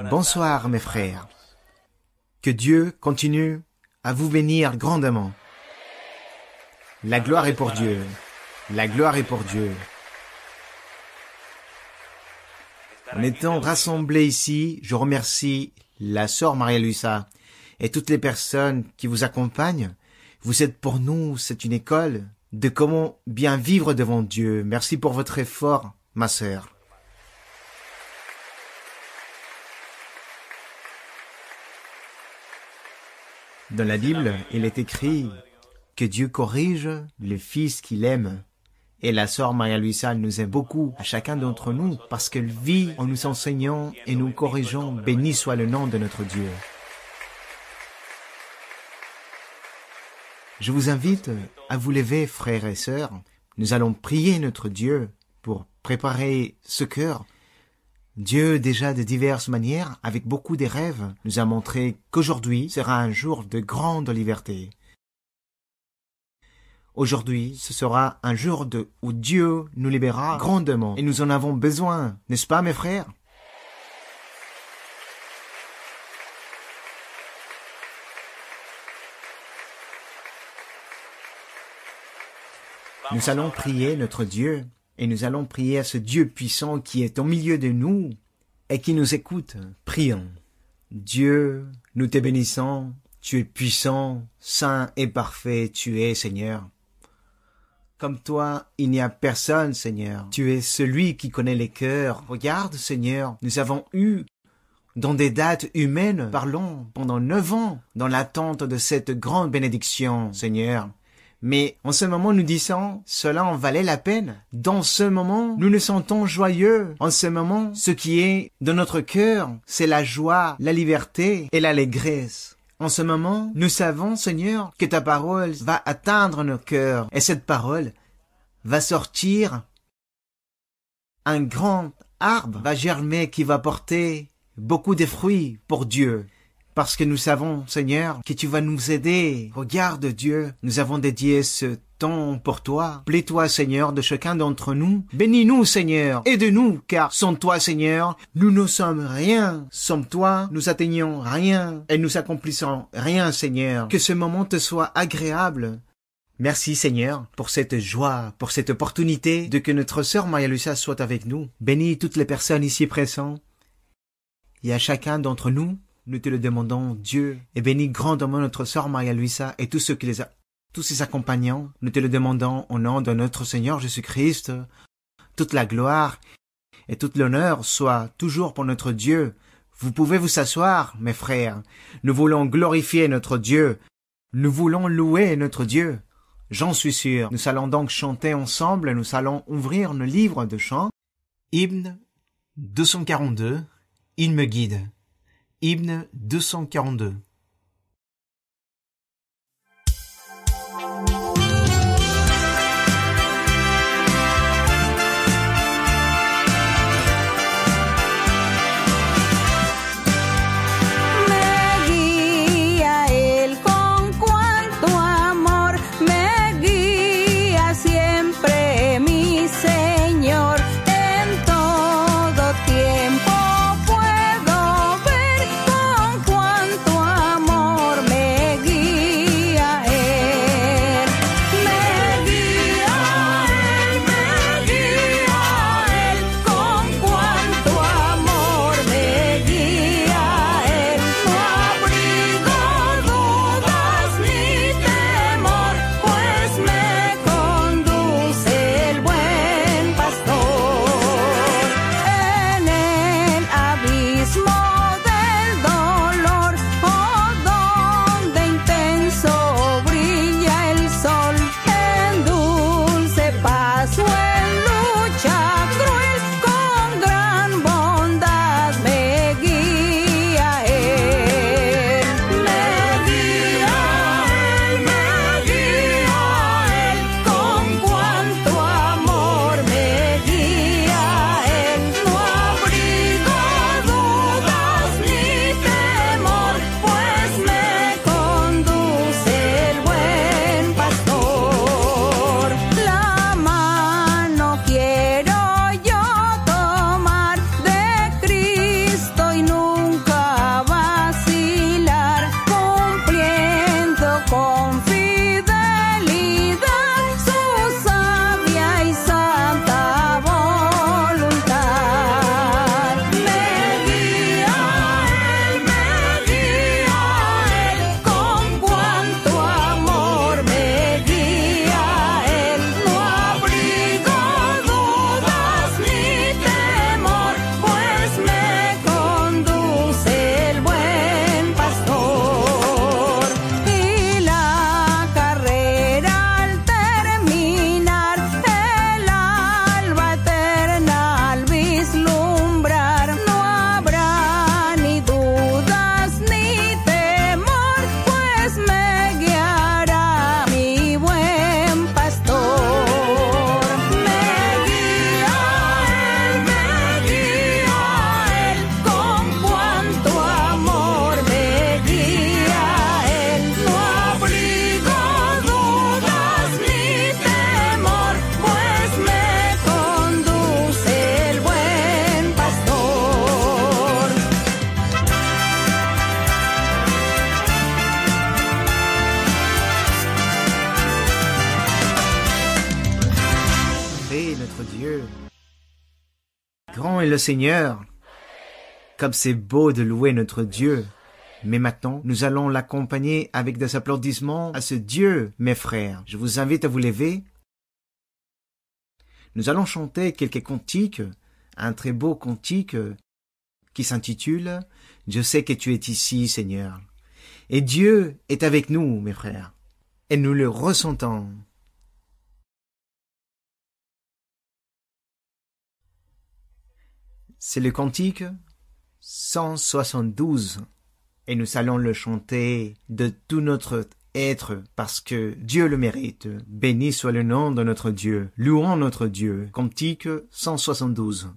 Bonsoir mes frères. Que Dieu continue à vous bénir grandement. La gloire est pour Dieu. La gloire est pour Dieu. En étant rassemblés ici, je remercie la sœur Maria-Luisa et toutes les personnes qui vous accompagnent. Vous êtes pour nous, c'est une école de comment bien vivre devant Dieu. Merci pour votre effort, ma sœur. Dans la Bible, il est écrit que Dieu corrige le fils qu'il aime. Et la sœur Maria-Luisa nous aime beaucoup, à chacun d'entre nous, parce qu'elle vit en nous enseignant et nous corrigeant. Béni soit le nom de notre Dieu. Je vous invite à vous lever, frères et sœurs. Nous allons prier notre Dieu pour préparer ce cœur. Dieu, déjà de diverses manières, avec beaucoup de rêves, nous a montré qu'aujourd'hui sera un jour de grande liberté. Aujourd'hui, ce sera un jour où Dieu nous libérera grandement et nous en avons besoin, n'est-ce pas mes frères? Nous allons prier notre Dieu et nous allons prier à ce Dieu puissant qui est au milieu de nous et qui nous écoute. Prions. Dieu, nous te bénissons, tu es puissant, saint et parfait, tu es Seigneur. Comme toi, il n'y a personne, Seigneur. Tu es celui qui connaît les cœurs. Regarde, Seigneur, nous avons eu, dans des dates humaines, parlons, pendant 9 ans, dans l'attente de cette grande bénédiction, Seigneur. Mais en ce moment, nous disons, cela en valait la peine. Dans ce moment, nous nous sentons joyeux. En ce moment, ce qui est dans notre cœur, c'est la joie, la liberté et l'allégresse. En ce moment, nous savons, Seigneur, que ta parole va atteindre nos cœurs. Et cette parole va sortir, un grand arbre va germer qui va porter beaucoup de fruits pour Dieu. Parce que nous savons, Seigneur, que tu vas nous aider. Regarde, Dieu, nous avons dédié ce temps pour toi. Plais-toi, Seigneur, de chacun d'entre nous. Bénis-nous, Seigneur. Aide-nous, car sans toi, Seigneur, nous ne sommes rien. Sans toi, nous atteignons rien et nous accomplissons rien, Seigneur. Que ce moment te soit agréable. Merci, Seigneur, pour cette joie, pour cette opportunité de que notre sœur Maria-Luisa soit avec nous. Bénis toutes les personnes ici présentes. Et à chacun d'entre nous, nous te le demandons, Dieu, et bénis grandement notre sœur Maria-Luisa et tous ses accompagnants. Nous te le demandons au nom de notre Seigneur Jésus-Christ. Toute la gloire et tout l'honneur soit toujours pour notre Dieu. Vous pouvez vous asseoir, mes frères. Nous voulons glorifier notre Dieu. Nous voulons louer notre Dieu. J'en suis sûr. Nous allons donc chanter ensemble. Nous allons ouvrir nos livres de chant. Hymne 242. Il me guide. Hymne 242. Tiempo puedo ver con cuánto le Seigneur. Comme c'est beau de louer notre Dieu. Mais maintenant, nous allons l'accompagner avec des applaudissements à ce Dieu, mes frères. Je vous invite à vous lever. Nous allons chanter quelques cantiques, un très beau cantique qui s'intitule « Je sais que tu es ici, Seigneur ». Et Dieu est avec nous, mes frères, et nous le ressentons. C'est le cantique 172, et nous allons le chanter de tout notre être, parce que Dieu le mérite. Béni soit le nom de notre Dieu. Louons notre Dieu. Cantique 172.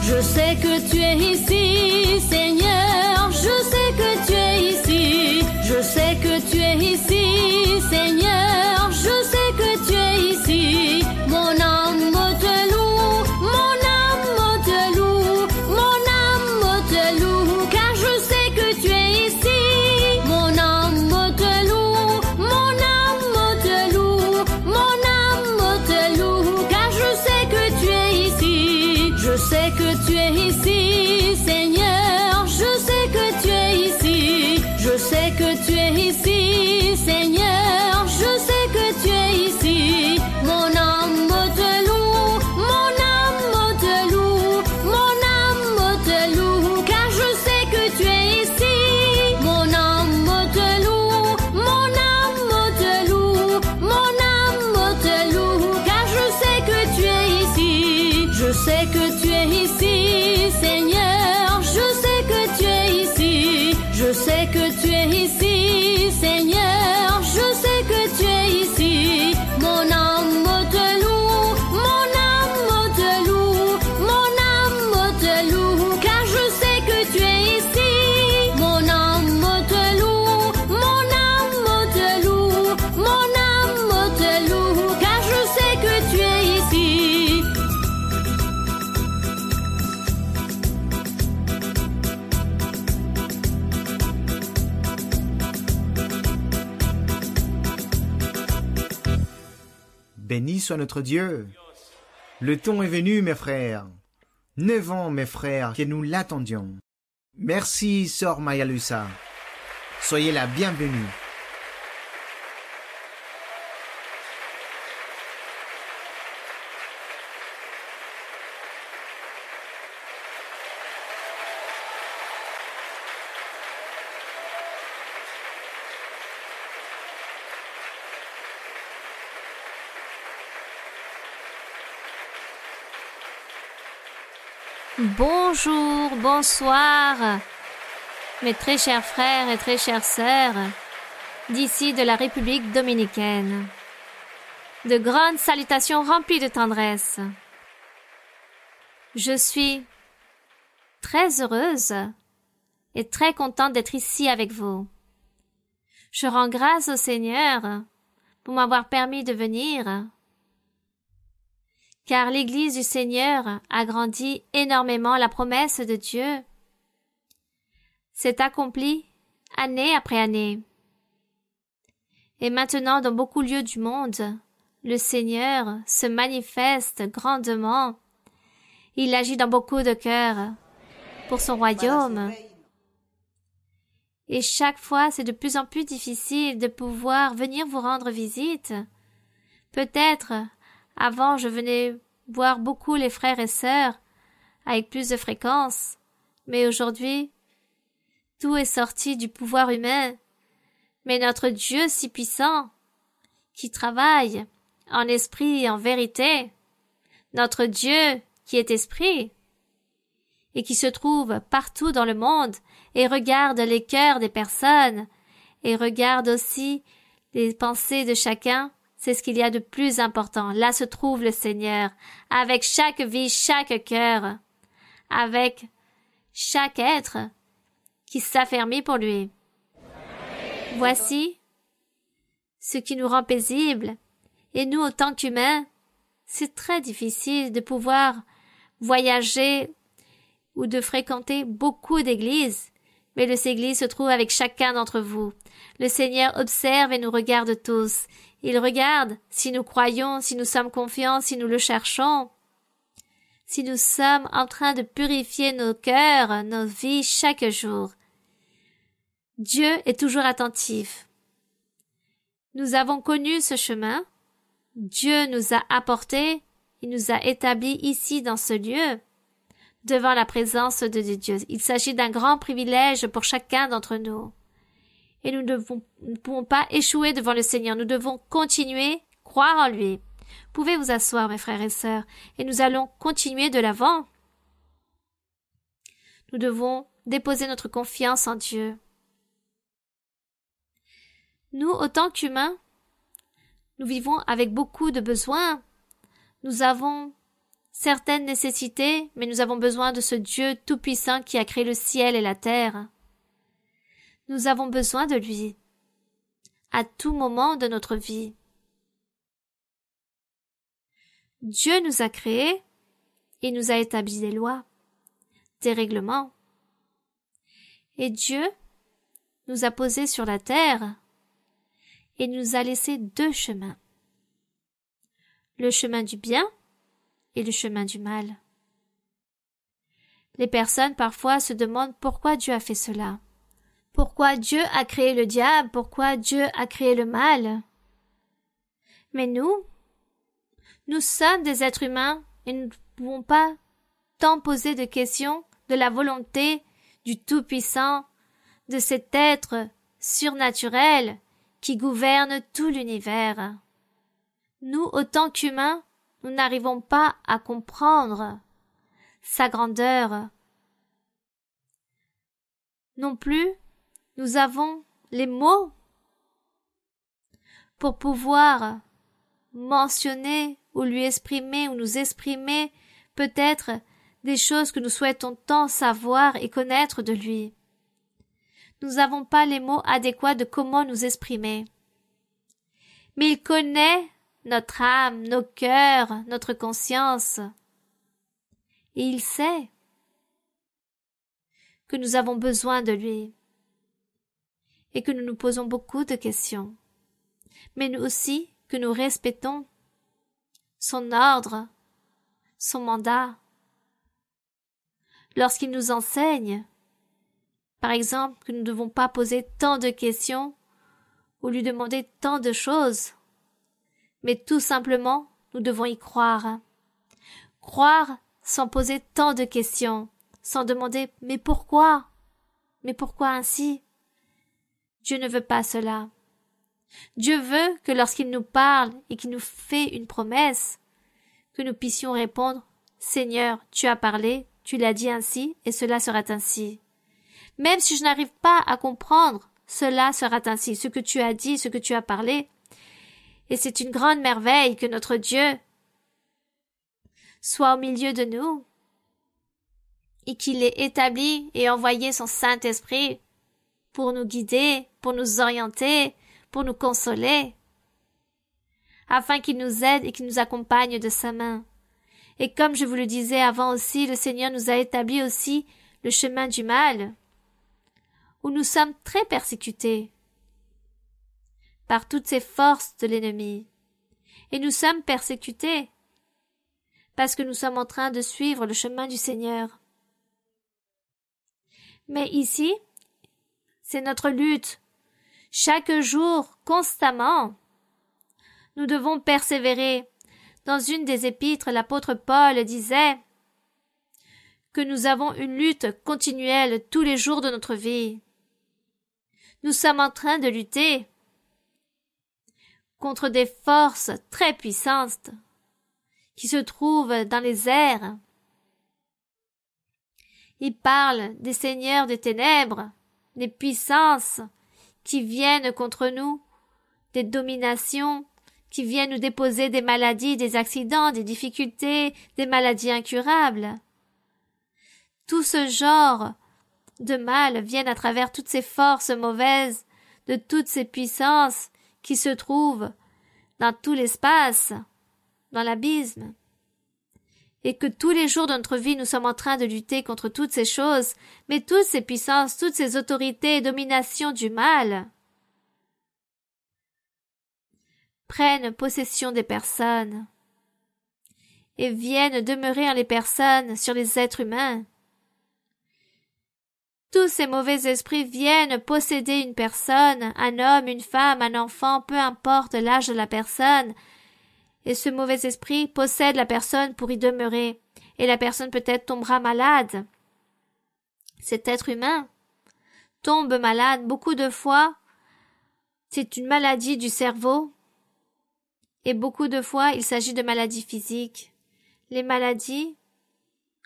Je sais que tu es ici, Seigneur, je sais que tu es ici, je sais que tu es ici, Seigneur, je sais que tu es ici. Mon âme te loue, mon âme te loue, mon âme te loue, car je sais que tu es ici. Mon âme te loue, mon âme te loue, mon âme te loue, car je sais que tu es ici. Je sais que tu es ici, Seigneur, je sais que tu es ici, je sais que tu es ici, Seigneur, je sais que tu es ici. Mon âme te loue, mon âme te loue, mon âme te loue, car je sais que tu es ici. Mon âme te loue, mon âme te loue, mon âme te loue, car je sais que tu es ici. Je sais que tu es ici, Seigneur, je sais que tu es ici, je sais que tu es ici, Seigneur, je sais que tu es ici. Mon âme te loue, mon âme te loue, mon âme te loue, car je sais que tu es ici. Mon âme te loue, mon âme te loue, mon âme te loue, car je sais que tu es ici. Béni soit notre Dieu. Le temps est venu, mes frères. 9 ans, mes frères, que nous l'attendions. Merci, sœur Mayalusa. Soyez la bienvenue. Bonjour, bonsoir, mes très chers frères et très chères sœurs d'ici de la République dominicaine. De grandes salutations remplies de tendresse. Je suis très heureuse et très contente d'être ici avec vous. Je rends grâce au Seigneur pour m'avoir permis de venir, car l'Église du Seigneur a grandi énormément. La promesse de Dieu s'est accomplie année après année. Et maintenant, dans beaucoup de lieux du monde, le Seigneur se manifeste grandement. Il agit dans beaucoup de cœurs pour son royaume. Et chaque fois, c'est de plus en plus difficile de pouvoir venir vous rendre visite. Peut-être avant, je venais voir beaucoup les frères et sœurs avec plus de fréquence, mais aujourd'hui, tout est sorti du pouvoir humain. Mais notre Dieu si puissant, qui travaille en esprit et en vérité, notre Dieu qui est esprit, et qui se trouve partout dans le monde, et regarde les cœurs des personnes, et regarde aussi les pensées de chacun, c'est ce qu'il y a de plus important. Là se trouve le Seigneur, avec chaque vie, chaque cœur, avec chaque être qui s'affermit pour lui. Voici ce qui nous rend paisibles Et nous, en tant qu'humains, c'est très difficile de pouvoir voyager ou de fréquenter beaucoup d'églises, mais le Seigneur se trouve avec chacun d'entre vous. Le Seigneur observe et nous regarde tous. Il regarde si nous croyons, si nous sommes confiants, si nous le cherchons, si nous sommes en train de purifier nos cœurs, nos vies chaque jour. Dieu est toujours attentif. Nous avons connu ce chemin. Dieu nous a apportés, il nous a établis ici dans ce lieu, devant la présence de Dieu. Il s'agit d'un grand privilège pour chacun d'entre nous. Et nous ne pouvons pas échouer devant le Seigneur. Nous devons continuer, croire en lui. Vous pouvez vous asseoir, mes frères et sœurs, et nous allons continuer de l'avant. Nous devons déposer notre confiance en Dieu. Nous, autant qu'humains, nous vivons avec beaucoup de besoins. Nous avons certaines nécessités, mais nous avons besoin de ce Dieu tout-puissant qui a créé le ciel et la terre. Nous avons besoin de lui, à tout moment de notre vie. Dieu nous a créés et nous a établi des lois, des règlements. Et Dieu nous a posés sur la terre et nous a laissé deux chemins. Le chemin du bien et le chemin du mal. Les personnes parfois se demandent pourquoi Dieu a fait cela. Pourquoi Dieu a créé le diable? Pourquoi Dieu a créé le mal? Mais nous sommes des êtres humains et nous ne pouvons pas tant poser de questions de la volonté du Tout-Puissant, de cet être surnaturel qui gouverne tout l'univers. Nous, autant qu'humains, nous n'arrivons pas à comprendre sa grandeur. Non plus, nous avons les mots pour pouvoir mentionner ou lui exprimer ou nous exprimer peut-être des choses que nous souhaitons tant savoir et connaître de lui. Nous n'avons pas les mots adéquats de comment nous exprimer. Mais il connaît notre âme, nos cœurs, notre conscience. Et il sait que nous avons besoin de lui et que nous nous posons beaucoup de questions, mais nous aussi que nous respectons son ordre, son mandat. Lorsqu'il nous enseigne, par exemple, que nous ne devons pas poser tant de questions ou lui demander tant de choses, mais tout simplement, nous devons y croire. Croire sans poser tant de questions, sans demander « mais pourquoi? Mais pourquoi ainsi ?» Dieu ne veut pas cela. Dieu veut que lorsqu'il nous parle et qu'il nous fait une promesse, que nous puissions répondre « Seigneur, tu as parlé, tu l'as dit ainsi, et cela sera ainsi. » Même si je n'arrive pas à comprendre, cela sera ainsi, ce que tu as dit, ce que tu as parlé. Et c'est une grande merveille que notre Dieu soit au milieu de nous et qu'il ait établi et envoyé son Saint-Esprit pour nous guider, pour nous orienter, pour nous consoler, afin qu'il nous aide et qu'il nous accompagne de sa main. Et comme je vous le disais avant aussi, le Seigneur nous a établi aussi le chemin du mal, où nous sommes très persécutés par toutes ces forces de l'ennemi. Et nous sommes persécutés parce que nous sommes en train de suivre le chemin du Seigneur. Mais ici, c'est notre lutte. Chaque jour, constamment, nous devons persévérer. Dans une des épîtres, l'apôtre Paul disait que nous avons une lutte continuelle tous les jours de notre vie. Nous sommes en train de lutter contre des forces très puissantes qui se trouvent dans les airs. Il parle des seigneurs des ténèbres, des puissances qui viennent contre nous, des dominations qui viennent nous déposer des maladies, des accidents, des difficultés, des maladies incurables. Tout ce genre de mal viennent à travers toutes ces forces mauvaises, de toutes ces puissances qui se trouvent dans tout l'espace, dans l'abysme, et que tous les jours de notre vie, nous sommes en train de lutter contre toutes ces choses, mais toutes ces puissances, toutes ces autorités et dominations du mal prennent possession des personnes et viennent demeurer en les personnes sur les êtres humains. Tous ces mauvais esprits viennent posséder une personne, un homme, une femme, un enfant, peu importe l'âge de la personne, et ce mauvais esprit possède la personne pour y demeurer, et la personne peut-être tombera malade. Cet être humain tombe malade beaucoup de fois, c'est une maladie du cerveau, et beaucoup de fois il s'agit de maladies physiques. Les maladies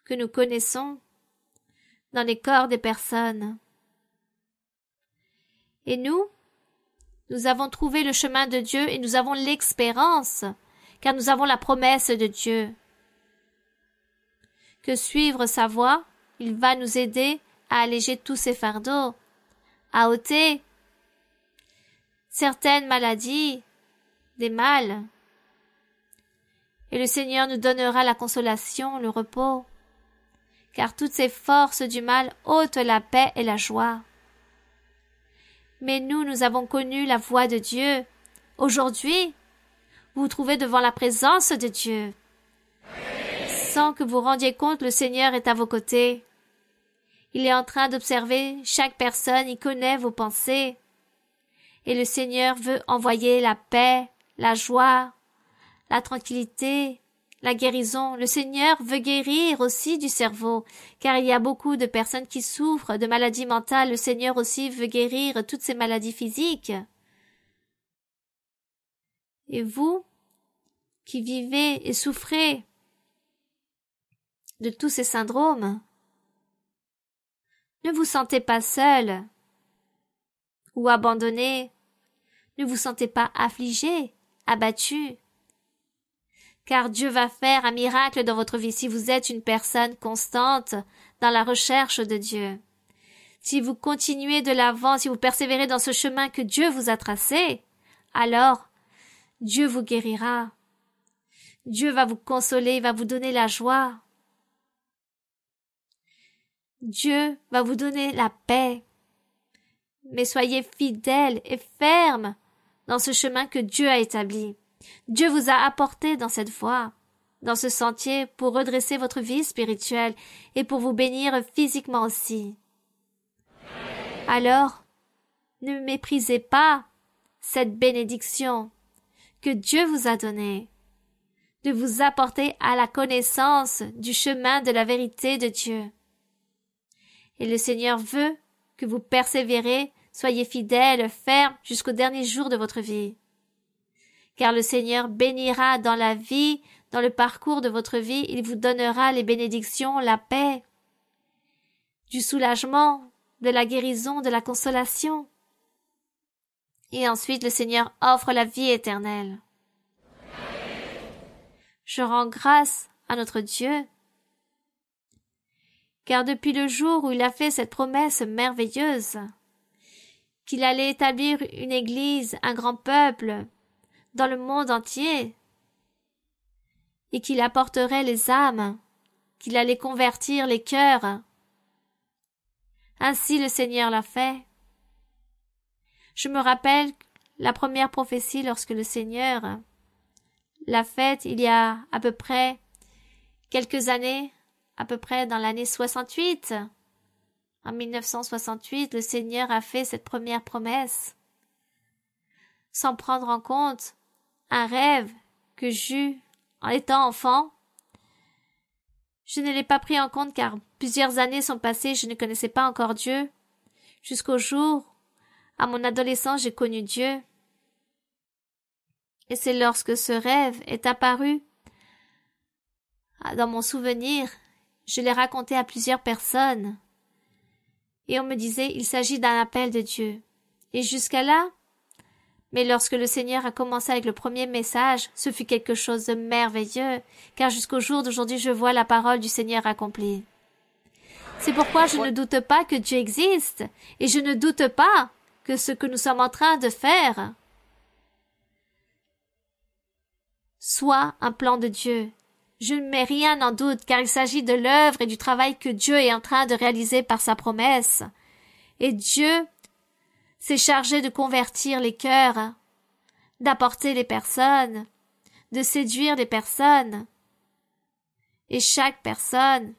que nous connaissons dans les corps des personnes. Et nous avons trouvé le chemin de Dieu et nous avons l'expérience, car nous avons la promesse de Dieu. Que suivre sa voie, il va nous aider à alléger tous ces fardeaux, à ôter certaines maladies, des mâles. Et le Seigneur nous donnera la consolation, le repos, car toutes ces forces du mal ôtent la paix et la joie. Mais nous avons connu la voix de Dieu. Aujourd'hui, vous vous trouvez devant la présence de Dieu. Sans que vous rendiez compte, le Seigneur est à vos côtés. Il est en train d'observer chaque personne, il connaît vos pensées. Et le Seigneur veut envoyer la paix, la joie, la tranquillité, la guérison. Le Seigneur veut guérir aussi du cerveau, car il y a beaucoup de personnes qui souffrent de maladies mentales. Le Seigneur aussi veut guérir toutes ces maladies physiques. Et vous, qui vivez et souffrez de tous ces syndromes, ne vous sentez pas seul ou abandonné, ne vous sentez pas affligé, abattu, car Dieu va faire un miracle dans votre vie si vous êtes une personne constante dans la recherche de Dieu. Si vous continuez de l'avant, si vous persévérez dans ce chemin que Dieu vous a tracé, alors Dieu vous guérira. Dieu va vous consoler, va vous donner la joie. Dieu va vous donner la paix. Mais soyez fidèles et fermes dans ce chemin que Dieu a établi. Dieu vous a apporté dans cette voie, dans ce sentier, pour redresser votre vie spirituelle et pour vous bénir physiquement aussi. Alors, ne méprisez pas cette bénédiction que Dieu vous a donnée, de vous apporter à la connaissance du chemin de la vérité de Dieu. Et le Seigneur veut que vous persévérez, soyez fidèles, fermes jusqu'au dernier jour de votre vie. Car le Seigneur bénira dans la vie, dans le parcours de votre vie, il vous donnera les bénédictions, la paix, du soulagement, de la guérison, de la consolation. Et ensuite le Seigneur offre la vie éternelle. Je rends grâce à notre Dieu, car depuis le jour où il a fait cette promesse merveilleuse, qu'il allait établir une église, un grand peuple, dans le monde entier, et qu'il apporterait les âmes, qu'il allait convertir les cœurs. Ainsi le Seigneur l'a fait. Je me rappelle la première prophétie lorsque le Seigneur l'a faite il y a à peu près quelques années, à peu près dans l'année 68. En 1968, le Seigneur a fait cette première promesse, sans prendre en compte un rêve que j'eus en étant enfant. Je ne l'ai pas pris en compte car plusieurs années sont passées, je ne connaissais pas encore Dieu, jusqu'au jour, à mon adolescence, j'ai connu Dieu. Et c'est lorsque ce rêve est apparu dans mon souvenir, je l'ai raconté à plusieurs personnes. Et on me disait, il s'agit d'un appel de Dieu. Et jusqu'à là, mais lorsque le Seigneur a commencé avec le premier message, ce fut quelque chose de merveilleux, car jusqu'au jour d'aujourd'hui, je vois la parole du Seigneur accomplie. C'est pourquoi je ne doute pas que Dieu existe, et je ne doute pas que ce que nous sommes en train de faire soit un plan de Dieu. Je ne mets rien en doute, car il s'agit de l'œuvre et du travail que Dieu est en train de réaliser par sa promesse. Et Dieu s'est chargé de convertir les cœurs, d'apporter les personnes, de séduire les personnes. Et chaque personne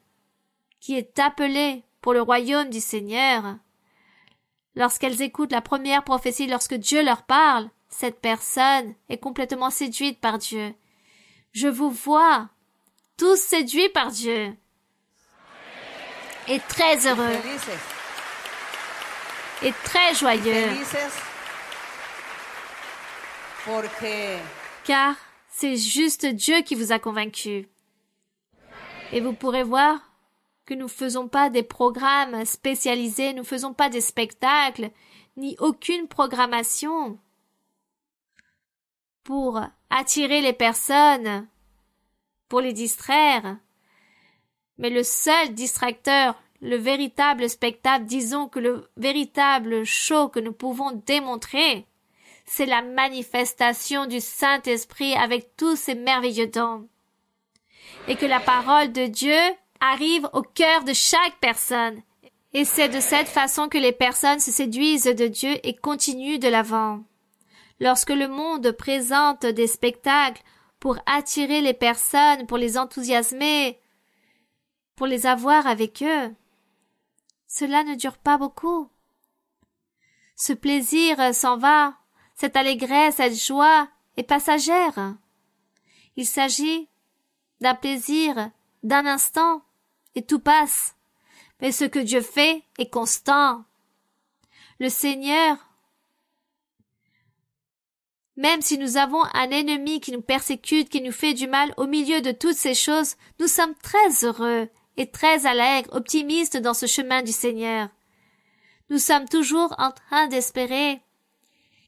qui est appelée pour le royaume du Seigneur, lorsqu'elles écoutent la première prophétie, lorsque Dieu leur parle, cette personne est complètement séduite par Dieu. Je vous vois tous séduits par Dieu et très heureux et très joyeux, car c'est juste Dieu qui vous a convaincu. Et vous pourrez voir que nous ne faisons pas des programmes spécialisés, nous ne faisons pas des spectacles, ni aucune programmation pour attirer les personnes, pour les distraire. Mais le seul distracteur, le véritable spectacle, disons que le véritable show que nous pouvons démontrer, c'est la manifestation du Saint-Esprit avec tous ses merveilleux dons. Et que la parole de Dieu arrive au cœur de chaque personne. Et c'est de cette façon que les personnes se séduisent de Dieu et continuent de l'avant. Lorsque le monde présente des spectacles pour attirer les personnes, pour les enthousiasmer, pour les avoir avec eux, cela ne dure pas beaucoup. Ce plaisir s'en va, cette allégresse, cette joie est passagère. Il s'agit d'un plaisir d'un instant et tout passe. Mais ce que Dieu fait est constant. Le Seigneur, même si nous avons un ennemi qui nous persécute, qui nous fait du mal, au milieu de toutes ces choses, nous sommes très heureux et très allègres, optimistes dans ce chemin du Seigneur. Nous sommes toujours en train d'espérer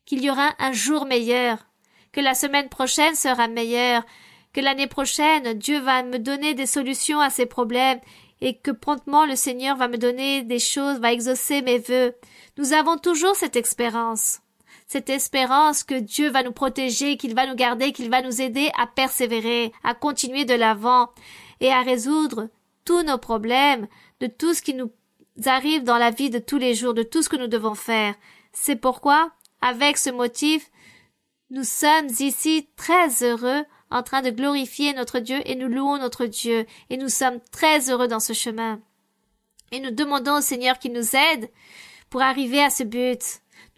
qu'il y aura un jour meilleur, que la semaine prochaine sera meilleure, que l'année prochaine, Dieu va me donner des solutions à ces problèmes et que promptement le Seigneur va me donner des choses, va exaucer mes vœux. Nous avons toujours cette espérance que Dieu va nous protéger, qu'il va nous garder, qu'il va nous aider à persévérer, à continuer de l'avant et à résoudre tous nos problèmes, de tout ce qui nous arrive dans la vie de tous les jours, de tout ce que nous devons faire. C'est pourquoi, avec ce motif, nous sommes ici très heureux en train de glorifier notre Dieu et nous louons notre Dieu et nous sommes très heureux dans ce chemin. Et nous demandons au Seigneur qu'il nous aide pour arriver à ce but.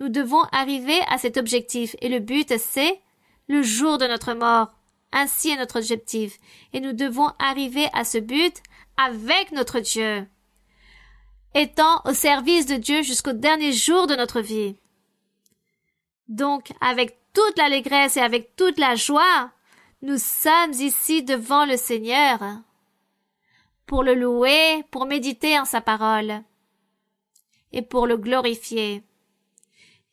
Nous devons arriver à cet objectif et le but c'est le jour de notre mort. Ainsi est notre objectif et nous devons arriver à ce but avec notre Dieu, étant au service de Dieu jusqu'au dernier jour de notre vie. Donc, avec toute l'allégresse et avec toute la joie, nous sommes ici devant le Seigneur pour le louer, pour méditer en sa parole et pour le glorifier.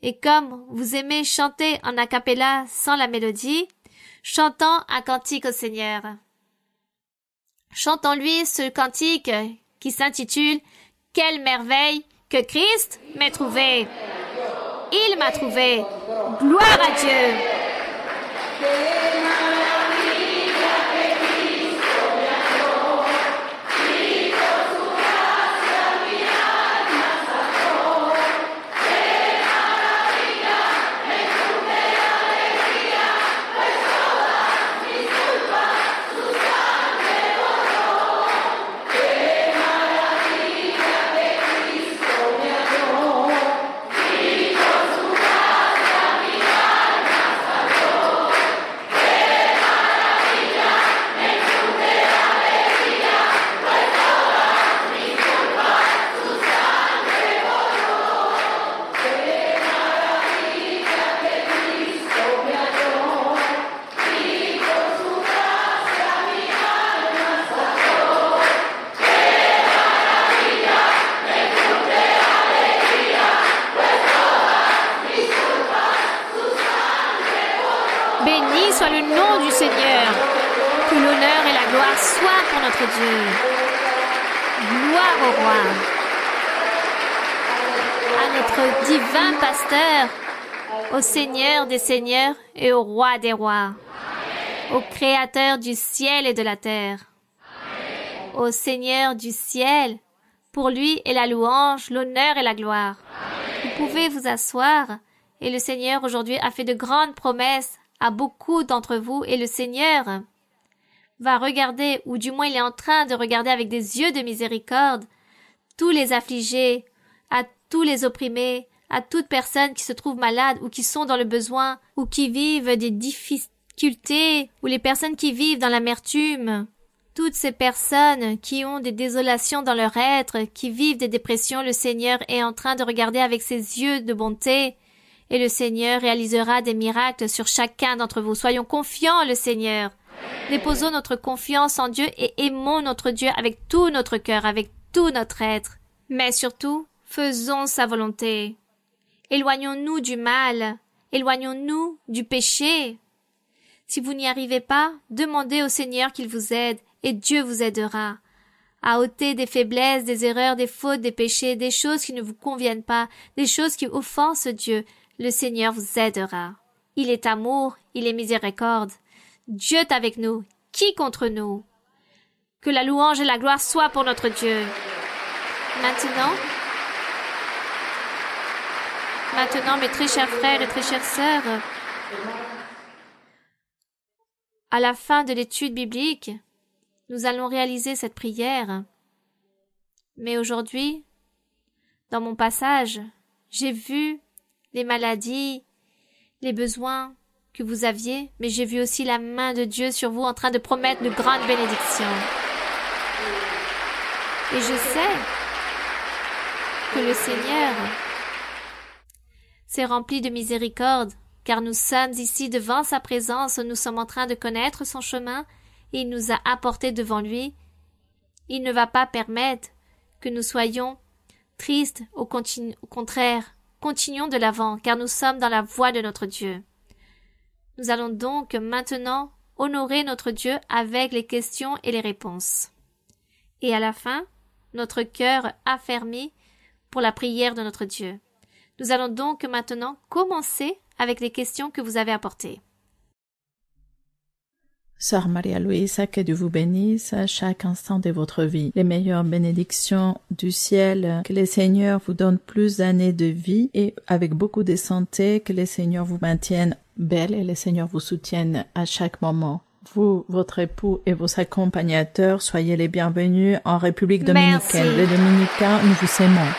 Et comme vous aimez chanter en a cappella sans la mélodie, chantons un cantique au Seigneur. Chantons-lui ce cantique qui s'intitule « Quelle merveille que Christ m'ait trouvé !» Il m'a trouvé. Gloire à Dieu. Béni soit le nom du Seigneur, que l'honneur et la gloire soient pour notre Dieu. Gloire au roi, à notre divin pasteur, au Seigneur des seigneurs et au roi des rois. au Créateur du ciel et de la terre, au Seigneur du ciel. Pour lui est la louange, l'honneur et la gloire. Vous pouvez vous asseoir, et le Seigneur aujourd'hui a fait de grandes promesses à beaucoup d'entre vous, et le Seigneur va regarder, ou du moins il est en train de regarder avec des yeux de miséricorde, tous les affligés, à tous les opprimés, à toute personne qui se trouve malade ou qui sont dans le besoin ou qui vivent des difficultés ou les personnes qui vivent dans l'amertume. Toutes ces personnes qui ont des désolations dans leur être, qui vivent des dépressions, le Seigneur est en train de regarder avec ses yeux de bonté et le Seigneur réalisera des miracles sur chacun d'entre vous. Soyons confiants, le Seigneur. Déposons notre confiance en Dieu et aimons notre Dieu avec tout notre cœur, avec tout notre être. Mais surtout, faisons sa volonté. Éloignons-nous du mal, éloignons-nous du péché. Si vous n'y arrivez pas, demandez au Seigneur qu'il vous aide, et Dieu vous aidera à ôter des faiblesses, des erreurs, des fautes, des péchés, des choses qui ne vous conviennent pas, des choses qui offensent Dieu. Le Seigneur vous aidera. Il est amour, il est miséricorde. Dieu est avec nous. Qui contre nous? Que la louange et la gloire soient pour notre Dieu. Maintenant, mes très chers frères et très chères sœurs, à la fin de l'étude biblique, nous allons réaliser cette prière. Mais aujourd'hui, dans mon passage, j'ai vu les maladies, les besoins que vous aviez, mais j'ai vu aussi la main de Dieu sur vous en train de promettre de grandes bénédictions. Et je sais que le Seigneur s'est rempli de miséricorde, car nous sommes ici devant sa présence, nous sommes en train de connaître son chemin, et il nous a apportés devant lui. Il ne va pas permettre que nous soyons tristes, au contraire, continuons de l'avant, car nous sommes dans la voie de notre Dieu. Nous allons donc maintenant honorer notre Dieu avec les questions et les réponses. Et à la fin, notre cœur affermi pour la prière de notre Dieu. Nous allons donc maintenant commencer avec les questions que vous avez apportées. Sœur Maria-Louisa, que Dieu vous bénisse à chaque instant de votre vie. Les meilleures bénédictions du ciel, que le Seigneur vous donne plus d'années de vie et avec beaucoup de santé, que le Seigneur vous maintienne belle et le Seigneur vous soutienne à chaque moment. Vous, votre époux et vos accompagnateurs, soyez les bienvenus en République dominicaine. Merci. Les Dominicains, nous vous aimons.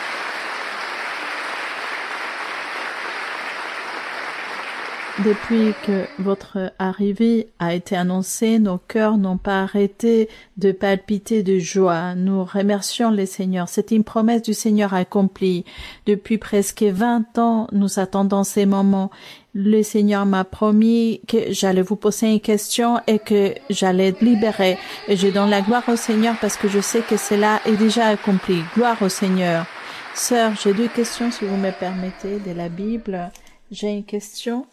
Depuis que votre arrivée a été annoncée, nos cœurs n'ont pas arrêté de palpiter de joie. Nous remercions le Seigneur. C'est une promesse du Seigneur accomplie. Depuis presque 20 ans, nous attendons ces moments. Le Seigneur m'a promis que j'allais vous poser une question et que j'allais être libérée. Et je donne la gloire au Seigneur parce que je sais que cela est déjà accompli. Gloire au Seigneur. Sœur, j'ai 2 questions si vous me permettez de la Bible. J'ai une question.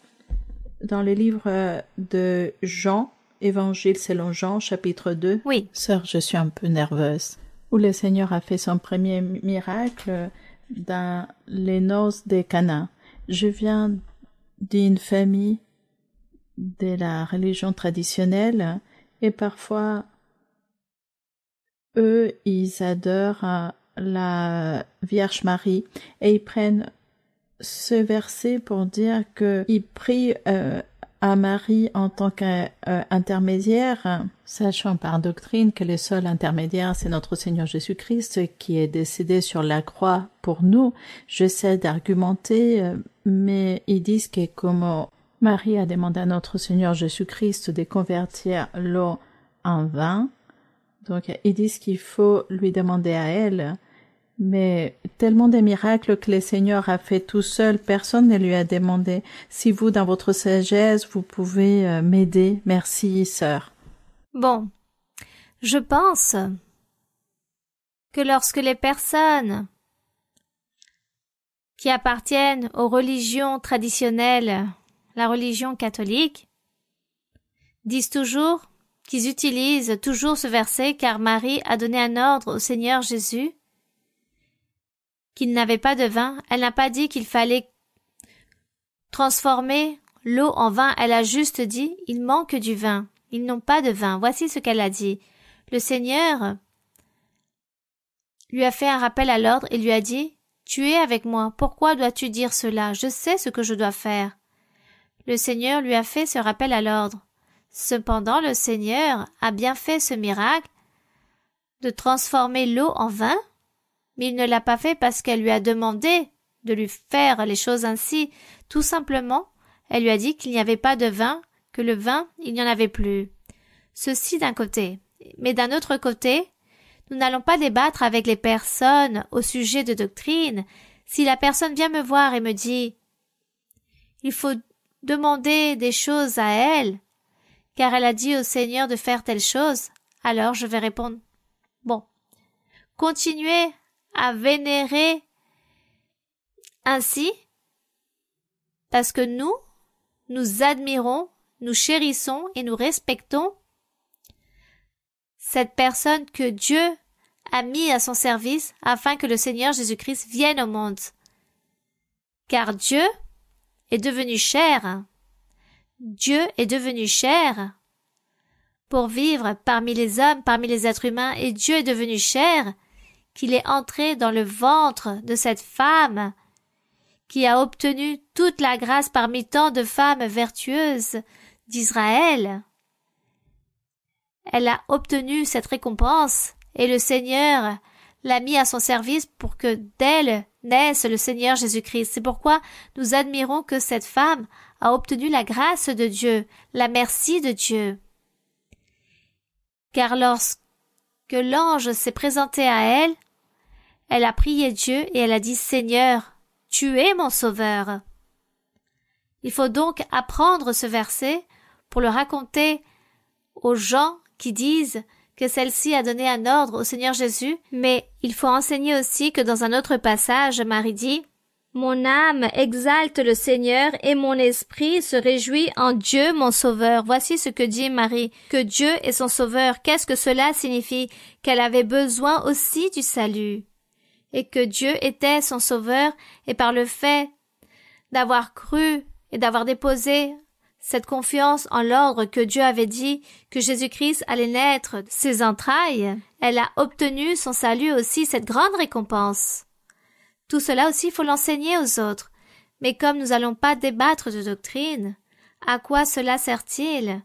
Dans le livre de Jean, Évangile selon Jean, chapitre 2. Oui. Sœur, je suis un peu nerveuse. Où le Seigneur a fait son premier miracle dans les noces de Cana. Je viens d'une famille de la religion traditionnelle et parfois, eux, ils adorent la Vierge Marie et ils prennent ce verset pour dire qu'il prie à Marie en tant qu'intermédiaire, sachant par doctrine que le seul intermédiaire, c'est notre Seigneur Jésus-Christ qui est décédé sur la croix pour nous. J'essaie d'argumenter, mais ils disent que comme Marie a demandé à notre Seigneur Jésus-Christ de convertir l'eau en vin, donc ils disent qu'il faut lui demander à elle. Mais tellement de miracles que le Seigneur a fait tout seul, personne ne lui a demandé. Si vous, dans votre sagesse, vous pouvez m'aider, merci, sœur. Bon, je pense que lorsque les personnes qui appartiennent aux religions traditionnelles, la religion catholique, disent toujours qu'ils utilisent toujours ce verset car Marie a donné un ordre au Seigneur Jésus qu'il n'avait pas de vin. Elle n'a pas dit qu'il fallait transformer l'eau en vin. Elle a juste dit, il manque du vin. Ils n'ont pas de vin. Voici ce qu'elle a dit. Le Seigneur lui a fait un rappel à l'ordre et lui a dit « Tu es avec moi. Pourquoi dois-tu dire cela? Je sais ce que je dois faire. » Le Seigneur lui a fait ce rappel à l'ordre. Cependant, le Seigneur a bien fait ce miracle de transformer l'eau en vin, mais il ne l'a pas fait parce qu'elle lui a demandé de lui faire les choses ainsi. Tout simplement, elle lui a dit qu'il n'y avait pas de vin, que le vin, il n'y en avait plus. Ceci d'un côté. Mais d'un autre côté, nous n'allons pas débattre avec les personnes au sujet de doctrine. Si la personne vient me voir et me dit « Il faut demander des choses à elle, car elle a dit au Seigneur de faire telle chose », alors je vais répondre « Bon, continuez à vénérer ainsi, parce que nous admirons, nous chérissons et nous respectons cette personne que Dieu a mis à son service afin que le Seigneur Jésus-Christ vienne au monde. Car Dieu est devenu chair. Dieu est devenu chair pour vivre parmi les hommes, parmi les êtres humains, et Dieu est devenu chair, qu'il est entré dans le ventre de cette femme qui a obtenu toute la grâce parmi tant de femmes vertueuses d'Israël. Elle a obtenu cette récompense et le Seigneur l'a mis à son service pour que d'elle naisse le Seigneur Jésus-Christ. C'est pourquoi nous admirons que cette femme a obtenu la grâce de Dieu, la merci de Dieu. Car lorsque l'ange s'est présenté à elle, elle a prié Dieu et elle a dit « Seigneur, tu es mon sauveur ». Il faut donc apprendre ce verset pour le raconter aux gens qui disent que celle-ci a donné un ordre au Seigneur Jésus, mais il faut enseigner aussi que dans un autre passage, Marie dit « Mon âme exalte le Seigneur et mon esprit se réjouit en Dieu mon sauveur. » Voici ce que dit Marie, que Dieu est son sauveur. Qu'est-ce que cela signifie? Qu'elle avait besoin aussi du salut, et que Dieu était son sauveur, et par le fait d'avoir cru et d'avoir déposé cette confiance en l'ordre que Dieu avait dit que Jésus-Christ allait naître de ses entrailles, elle a obtenu son salut aussi, cette grande récompense. Tout cela aussi, il faut l'enseigner aux autres. Mais comme nous n'allons pas débattre de doctrine, à quoi cela sert-il?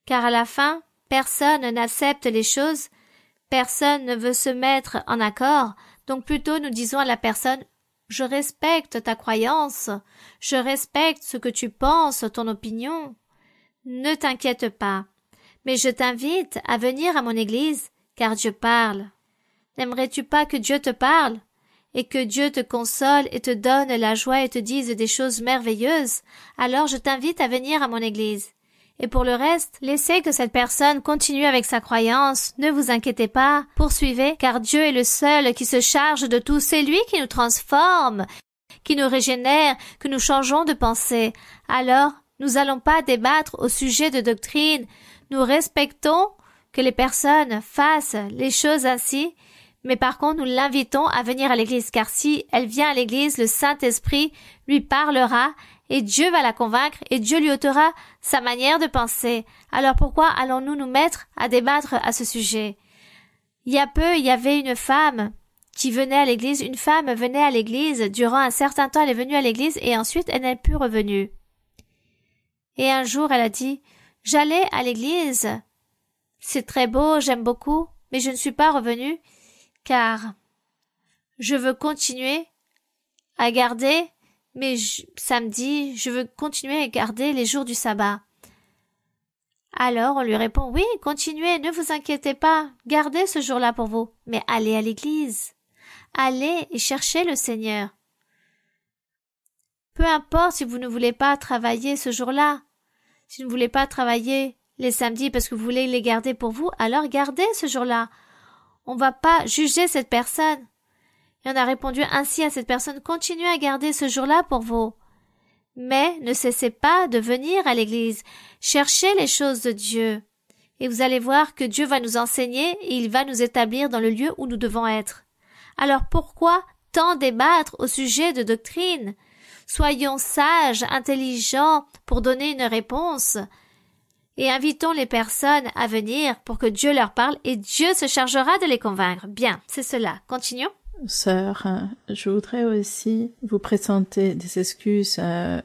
Car à la fin, personne n'accepte les choses, personne ne veut se mettre en accord, donc plutôt nous disons à la personne « Je respecte ta croyance, je respecte ce que tu penses, ton opinion. Ne t'inquiète pas, mais je t'invite à venir à mon église, car Dieu parle. N'aimerais-tu pas que Dieu te parle, et que Dieu te console et te donne la joie et te dise des choses merveilleuses? Alors je t'invite à venir à mon église. Et pour le reste, laissez que cette personne continue avec sa croyance, ne vous inquiétez pas, poursuivez, car Dieu est le seul qui se charge de tout, c'est lui qui nous transforme, qui nous régénère, que nous changeons de pensée. Alors, nous n'allons pas débattre au sujet de doctrine, nous respectons que les personnes fassent les choses ainsi, mais par contre, nous l'invitons à venir à l'église, car si elle vient à l'église, le Saint-Esprit lui parlera, et Dieu va la convaincre, et Dieu lui ôtera sa manière de penser. Alors pourquoi allons-nous nous mettre à débattre à ce sujet? Il y a peu, il y avait une femme qui venait à l'église. Une femme venait à l'église. Durant un certain temps, elle est venue à l'église, et ensuite, elle n'est plus revenue. Et un jour, elle a dit, « J'allais à l'église. C'est très beau, j'aime beaucoup, mais je ne suis pas revenue, car je veux continuer à garder samedi, je veux continuer à garder les jours du sabbat. » Alors on lui répond, oui, continuez, ne vous inquiétez pas, gardez ce jour-là pour vous, mais allez à l'église, allez et cherchez le Seigneur. Peu importe si vous ne voulez pas travailler ce jour-là, si vous ne voulez pas travailler les samedis parce que vous voulez les garder pour vous, alors gardez ce jour-là. On va pas juger cette personne. Et on a répondu ainsi à cette personne, continuez à garder ce jour-là pour vous. Mais ne cessez pas de venir à l'église, cherchez les choses de Dieu. Et vous allez voir que Dieu va nous enseigner et il va nous établir dans le lieu où nous devons être. Alors pourquoi tant débattre au sujet de doctrine? Soyons sages, intelligents pour donner une réponse. et invitons les personnes à venir pour que Dieu leur parle et Dieu se chargera de les convaincre. Bien, c'est cela. Continuons. Sœur, je voudrais aussi vous présenter des excuses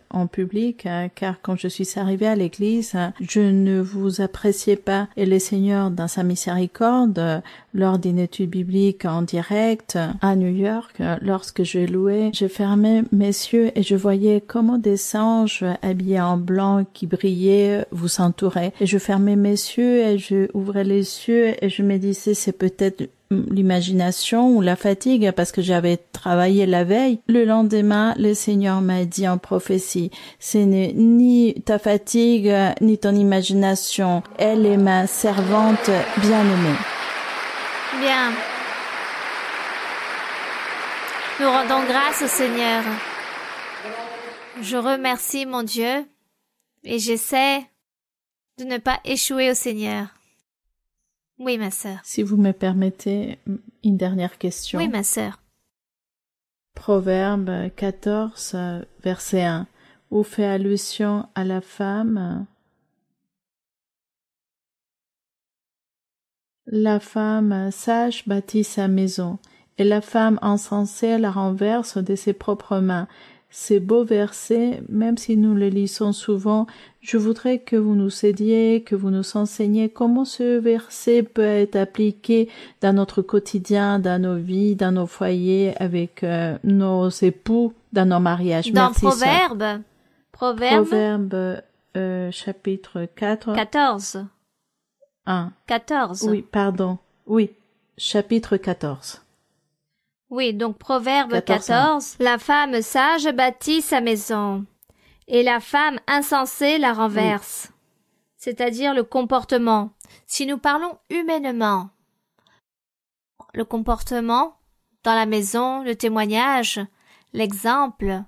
en public, car quand je suis arrivée à l'église, je ne vous appréciais pas et le Seigneur, dans sa miséricorde, lors d'une étude biblique en direct à New York, lorsque je louais, je fermais mes yeux et je voyais comment des anges habillés en blanc qui brillaient vous entouraient. Et je fermais mes yeux et je ouvrais les yeux et je me disais, c'est peut-être l'imagination ou la fatigue parce que j'avais travaillé la veille. Le lendemain, le Seigneur m'a dit en prophétie, ce n'est ni ta fatigue ni ton imagination, elle est ma servante bien-aimée. Bien. Nous rendons grâce au Seigneur. Je remercie mon Dieu et j'essaie de ne pas échouer au Seigneur. Oui, ma sœur. Si vous me permettez, une dernière question. Oui, ma sœur. Proverbe 14, verset 1, où fait allusion à la femme. La femme sage bâtit sa maison, et la femme insensée la renverse de ses propres mains. Ces beaux versets, même si nous les lisons souvent, je voudrais que vous nous aidiez, que vous nous enseigniez comment ce verset peut être appliqué dans notre quotidien, dans nos vies, dans nos foyers, avec nos époux, dans nos mariages. Dans Merci, Proverbe. Proverbe chapitre 4. 14. 1. 14. Oui, pardon. Oui, chapitre 14. Oui, donc Proverbe 14. La femme sage bâtit sa maison, et la femme insensée la renverse. Oui. C'est-à-dire le comportement. Si nous parlons humainement, le comportement dans la maison, le témoignage, l'exemple,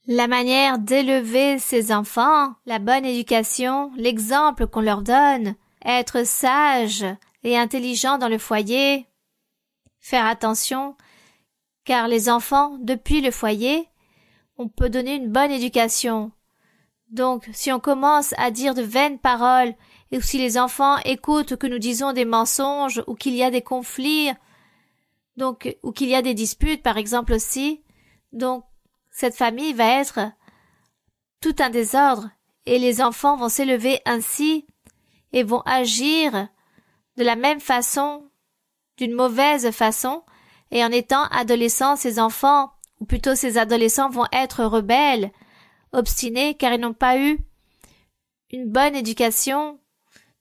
la manière d'élever ses enfants, la bonne éducation, l'exemple qu'on leur donne, être sage et intelligent dans le foyer, faire attention, car les enfants, depuis le foyer, on peut donner une bonne éducation. Donc, si on commence à dire de vaines paroles, et si les enfants écoutent que nous disons des mensonges, ou qu'il y a des conflits, donc, ou qu'il y a des disputes, par exemple aussi, donc, cette famille va être tout un désordre, et les enfants vont s'élever ainsi, et vont agir de la même façon, d'une mauvaise façon, et en étant adolescents, ces enfants, ou plutôt ces adolescents vont être rebelles, obstinés, car ils n'ont pas eu une bonne éducation,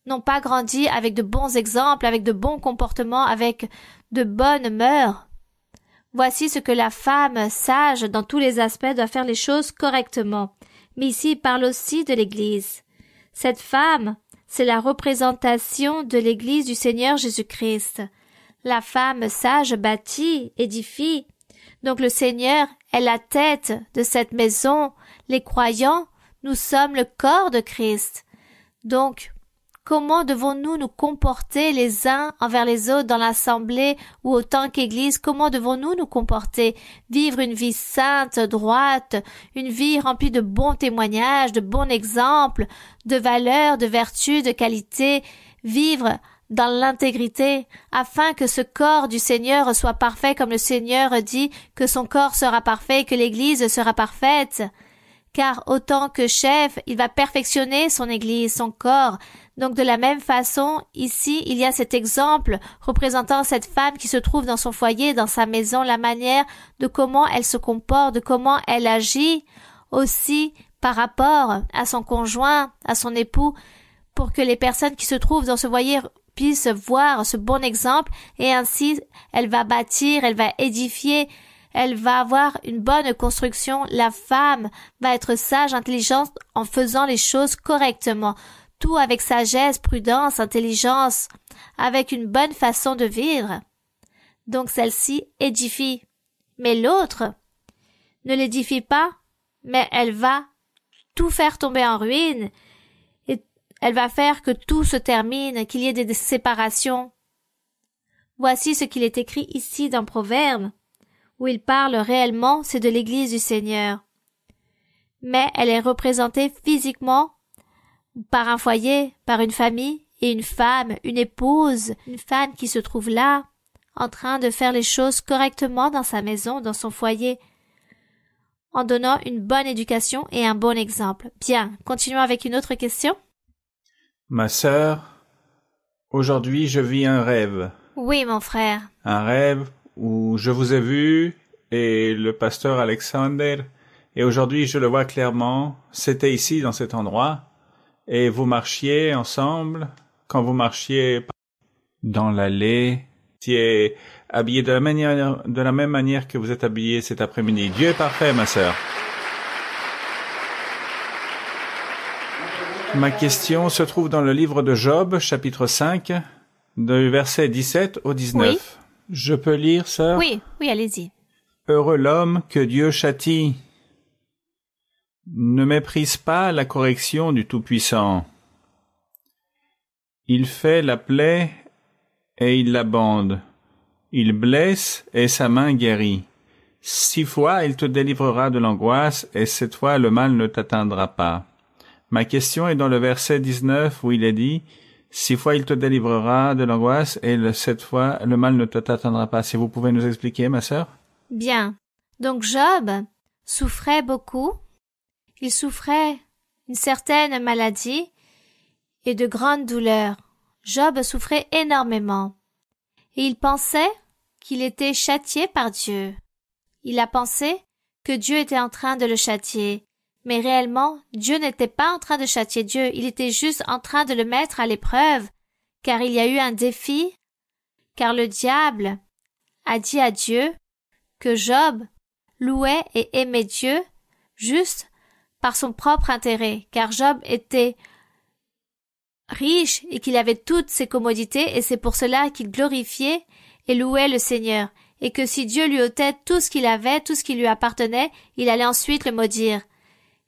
n'ont pas grandi avec de bons exemples, avec de bons comportements, avec de bonnes mœurs. Voici ce que la femme sage dans tous les aspects doit faire les choses correctement. Mais ici, il parle aussi de l'Église. Cette femme, c'est la représentation de l'Église du Seigneur Jésus-Christ. La femme sage bâtit, édifie. Donc le Seigneur est la tête de cette maison. Les croyants, nous sommes le corps de Christ. Donc, comment devons-nous nous comporter les uns envers les autres dans l'assemblée ou autant qu'Église? Comment devons-nous nous comporter? Vivre une vie sainte, droite, une vie remplie de bons témoignages, de bons exemples, de valeurs, de vertus, de qualités. Vivre dans l'intégrité, afin que ce corps du Seigneur soit parfait comme le Seigneur dit que son corps sera parfait et que l'Église sera parfaite. Car autant que chef, il va perfectionner son Église, son corps. Donc de la même façon, ici, il y a cet exemple représentant cette femme qui se trouve dans son foyer, dans sa maison, la manière de comment elle se comporte, de comment elle agit, aussi par rapport à son conjoint, à son époux, pour que les personnes qui se trouvent dans ce foyer puissent voir ce bon exemple, et ainsi elle va bâtir, elle va édifier, elle va avoir une bonne construction. La femme va être sage, intelligente en faisant les choses correctement, tout avec sagesse, prudence, intelligence, avec une bonne façon de vivre. Donc celle-ci édifie. Mais l'autre ne l'édifie pas, mais elle va tout faire tomber en ruine, et elle va faire que tout se termine, qu'il y ait des séparations. Voici ce qu'il est écrit ici dans Proverbe, où il parle réellement, c'est de l'Église du Seigneur. Mais elle est représentée physiquement par un foyer, par une famille, et une femme, une épouse, une femme qui se trouve là, en train de faire les choses correctement dans sa maison, dans son foyer, en donnant une bonne éducation et un bon exemple. Bien, continuons avec une autre question. Ma sœur, aujourd'hui je vis un rêve. Oui, mon frère. Un rêve où je vous ai vu et le pasteur Alexander, et aujourd'hui je le vois clairement, c'était ici dans cet endroit, et vous marchiez ensemble. Quand vous marchiez dans l'allée, tu es habillé de la même manière que vous êtes habillé cet après-midi. Dieu est parfait, ma sœur. Ma question se trouve dans le livre de Job, chapitre 5, du verset 17 au 19. Oui. Je peux lire, sœur? Oui, allez-y. Heureux l'homme que Dieu châtie. Ne méprise pas la correction du Tout-Puissant. Il fait la plaie et il la bande. Il blesse et sa main guérit. 6 fois il te délivrera de l'angoisse et 7 fois le mal ne t'atteindra pas. Ma question est dans le verset 19 où il est dit 6 fois il te délivrera de l'angoisse et 7 fois le mal ne t'atteindra pas. Si vous pouvez nous expliquer, ma sœur? Bien. Donc Job souffrait beaucoup. Il souffrait une certaine maladie et de grandes douleurs. Job souffrait énormément. Et il pensait qu'il était châtié par Dieu. Il a pensé que Dieu était en train de le châtier. Mais réellement, Dieu n'était pas en train de châtier Dieu, il était juste en train de le mettre à l'épreuve, car il y a eu un défi, car le diable a dit à Dieu que Job louait et aimait Dieu juste par son propre intérêt, car Job était riche et qu'il avait toutes ses commodités, et c'est pour cela qu'il glorifiait et louait le Seigneur, et que si Dieu lui ôtait tout ce qu'il avait, tout ce qui lui appartenait, il allait ensuite le maudire.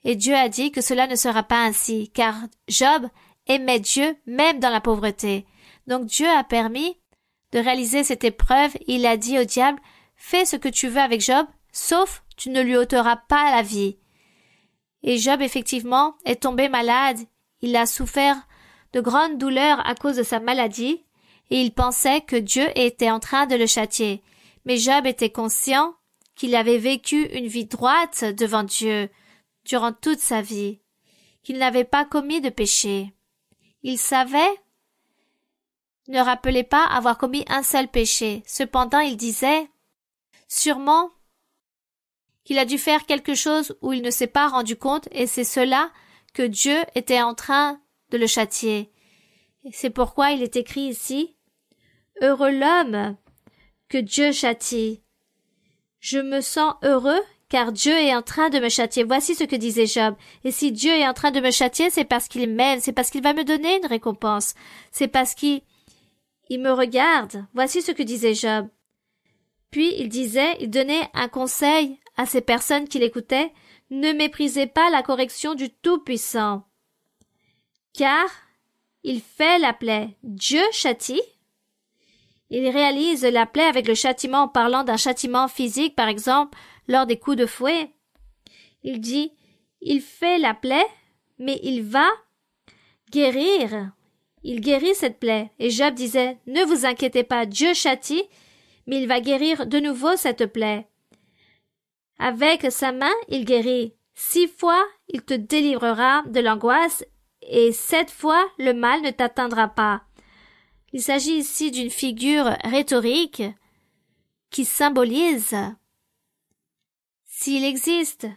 Et Dieu a dit que cela ne sera pas ainsi, car Job aimait Dieu même dans la pauvreté. Donc Dieu a permis de réaliser cette épreuve. Il a dit au diable, fais ce que tu veux avec Job, sauf tu ne lui ôteras pas la vie. Et Job effectivement est tombé malade. Il a souffert de grandes douleurs à cause de sa maladie, et il pensait que Dieu était en train de le châtier. Mais Job était conscient qu'il avait vécu une vie droite devant Dieu durant toute sa vie, qu'il n'avait pas commis de péché. Il ne rappelait pas avoir commis un seul péché. Cependant, il disait, sûrement, qu'il a dû faire quelque chose où il ne s'est pas rendu compte, et c'est cela que Dieu était en train de le châtier. Et c'est pourquoi il est écrit ici, « Heureux l'homme que Dieu châtie. Je me sens heureux car Dieu est en train de me châtier. » Voici ce que disait Job. Et si Dieu est en train de me châtier, c'est parce qu'il m'aime, c'est parce qu'il va me donner une récompense, c'est parce qu'il me regarde. Voici ce que disait Job. Puis il donnait un conseil à ces personnes qui l'écoutaient, « Ne méprisez pas la correction du Tout-Puissant, car il fait la plaie. » Dieu châtie. Il réalise la plaie avec le châtiment en parlant d'un châtiment physique, par exemple, lors des coups de fouet. Il dit, il fait la plaie, mais il va guérir. Il guérit cette plaie. Et Job disait, ne vous inquiétez pas, Dieu châtie, mais il va guérir de nouveau cette plaie. Avec sa main, il guérit. 6 fois, il te délivrera de l'angoisse, et 7 fois, le mal ne t'atteindra pas. Il s'agit ici d'une figure rhétorique qui symbolise s'il existe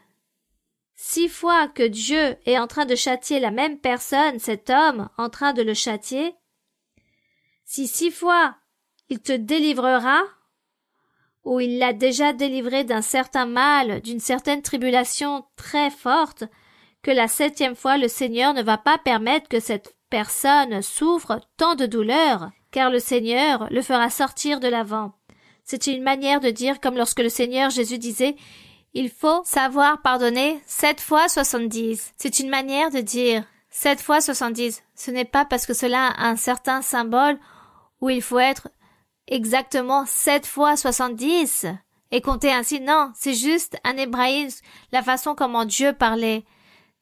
6 fois que Dieu est en train de châtier la même personne, cet homme en train de le châtier, si 6 fois il te délivrera, ou il l'a déjà délivré d'un certain mal, d'une certaine tribulation très forte, que la 7e fois le Seigneur ne va pas permettre que cette personne souffre tant de douleur, car le Seigneur le fera sortir de l'avant. C'est une manière de dire comme lorsque le Seigneur Jésus disait « Il faut savoir pardonner 7 fois 70 ». C'est une manière de dire 7 fois 70. Ce n'est pas parce que cela a un certain symbole où il faut être exactement 7 fois 70 et compter ainsi. Non, c'est juste un hébraïsme, la façon comment Dieu parlait.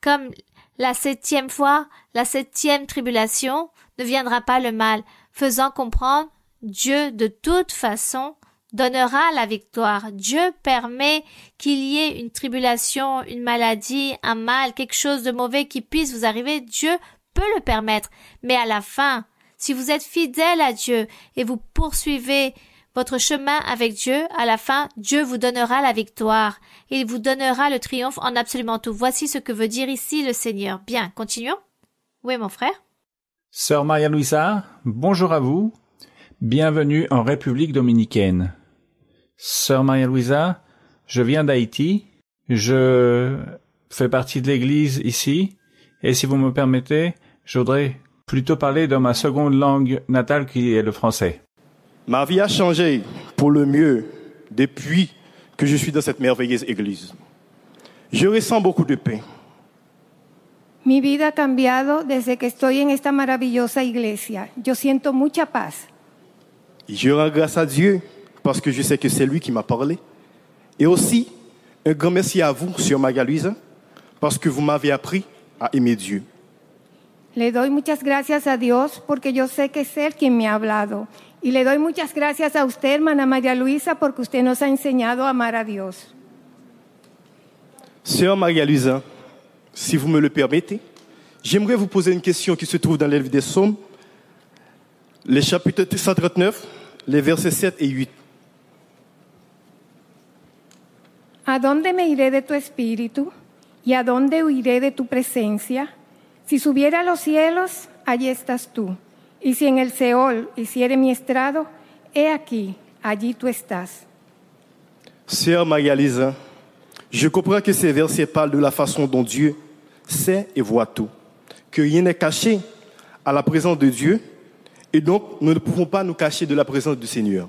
Comme La 7e fois, la 7e tribulation, ne viendra pas le mal, faisant comprendre Dieu de toute façon donnera la victoire. Dieu permet qu'il y ait une tribulation, une maladie, un mal, quelque chose de mauvais qui puisse vous arriver. Dieu peut le permettre. Mais à la fin, si vous êtes fidèle à Dieu et vous poursuivez votre chemin avec Dieu, à la fin, Dieu vous donnera la victoire. Il vous donnera le triomphe en absolument tout. Voici ce que veut dire ici le Seigneur. Bien, continuons. Oui, mon frère. Sœur Maria Luisa, bonjour à vous. Bienvenue en République dominicaine. Sœur Maria Luisa, je viens d'Haïti. Je fais partie de l'église ici. Et si vous me permettez, je voudrais plutôt parler dans ma seconde langue natale qui est le français. Ma vie a changé pour le mieux depuis que je suis dans cette merveilleuse église. Je ressens beaucoup de paix. Mi vida ha cambiado desde que estoy en esta maravillosa iglesia. Yo siento mucha paz. Je rends grâce à Dieu parce que je sais que c'est lui qui m'a parlé. Et aussi, un grand merci à vous, Sœur Maria Luisa, parce que vous m'avez appris à aimer Dieu. Le doy muchas gracias a Dios porque yo sé que es Él quien me ha hablado. Y le doy muchas gracias a usted, hermana María Luisa, porque usted nos ha enseñado a amar a Dios. Sœur Maria Luisa, si vous me le permettez, j'aimerais vous poser une question qui se trouve dans le livre des Psaumes, les chapitres 139, les versets 7 et 8. ¿A dónde me iré de tu espíritu? ¿Y a dónde huiré de tu presencia? Si subiera a los cielos, allí estás tú. Y si en el Seol hiciere mi estrado, he aquí, allí tú estás. Sœur Maria Luisa, je comprends que ces versets parlent de la façon dont Dieu sait et voit tout, que rien n'est caché à la présence de Dieu, et donc nous ne pouvons pas nous cacher de la présence du Seigneur.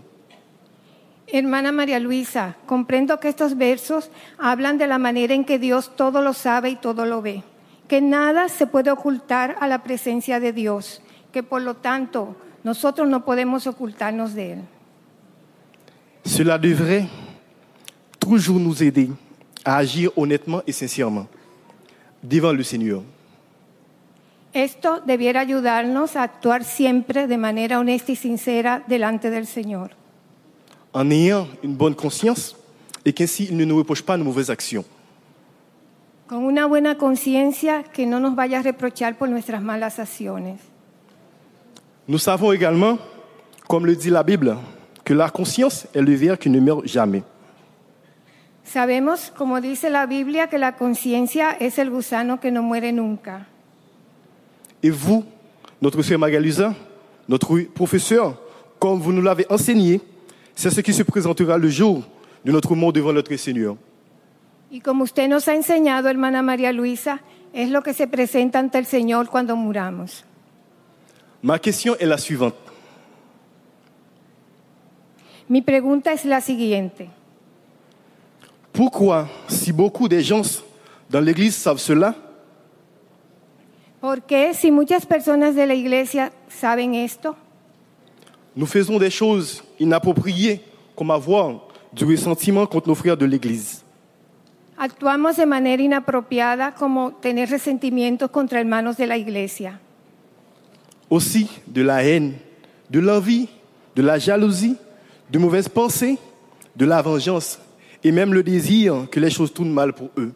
Hermana María Luisa, comprendo que estos versos hablan de la manera en que Dios todo lo sabe y todo lo ve, que nada se puede ocultar a la presencia de Dios, que por lo tanto nosotros no podemos ocultarnos de Él. Cela devrait toujours nous aider à agir honnêtement et sincèrement devant le Seigneur. Esto debiera ayudarnos a actuar siempre de manera honesta y sincera delante del Señor. En ayant une bonne conscience et qu'ainsi il ne nous reproche pas nos mauvaises actions. Con una buena conciencia que no nos vaya a reprochar por nuestras malas acciones. Nous savons également, comme le dit la Bible, que la conscience est le ver qui ne meurt jamais. Sabemos, como dice la Biblia, que la conciencia es el gusano que no muere nunca. Et vous, notre sœur Maria Luisa, notre professeur, comme vous nous l'avez enseigné, c'est ce qui se présentera le jour de notre mort devant notre Seigneur. Y como usted nos ha enseñado, hermana María Luisa, es lo que se presenta ante el Señor cuando muramos. Ma question est la suivante. Mi pregunta es la siguiente. Pourquoi, si beaucoup de gens dans l'Église savent cela, ¿Por qué, si muchas personas de la iglesia saben esto, nous faisons des choses inappropriées comme avoir du ressentiment contre nos frères de l'Église? actuamos de manera inapropiada como tener resentimientos contra hermanos de la iglesia? Aussi de la haine, de l'envie, de la jalousie, de mauvaises pensées, de la vengeance et même le désir que les choses tournent mal pour eux.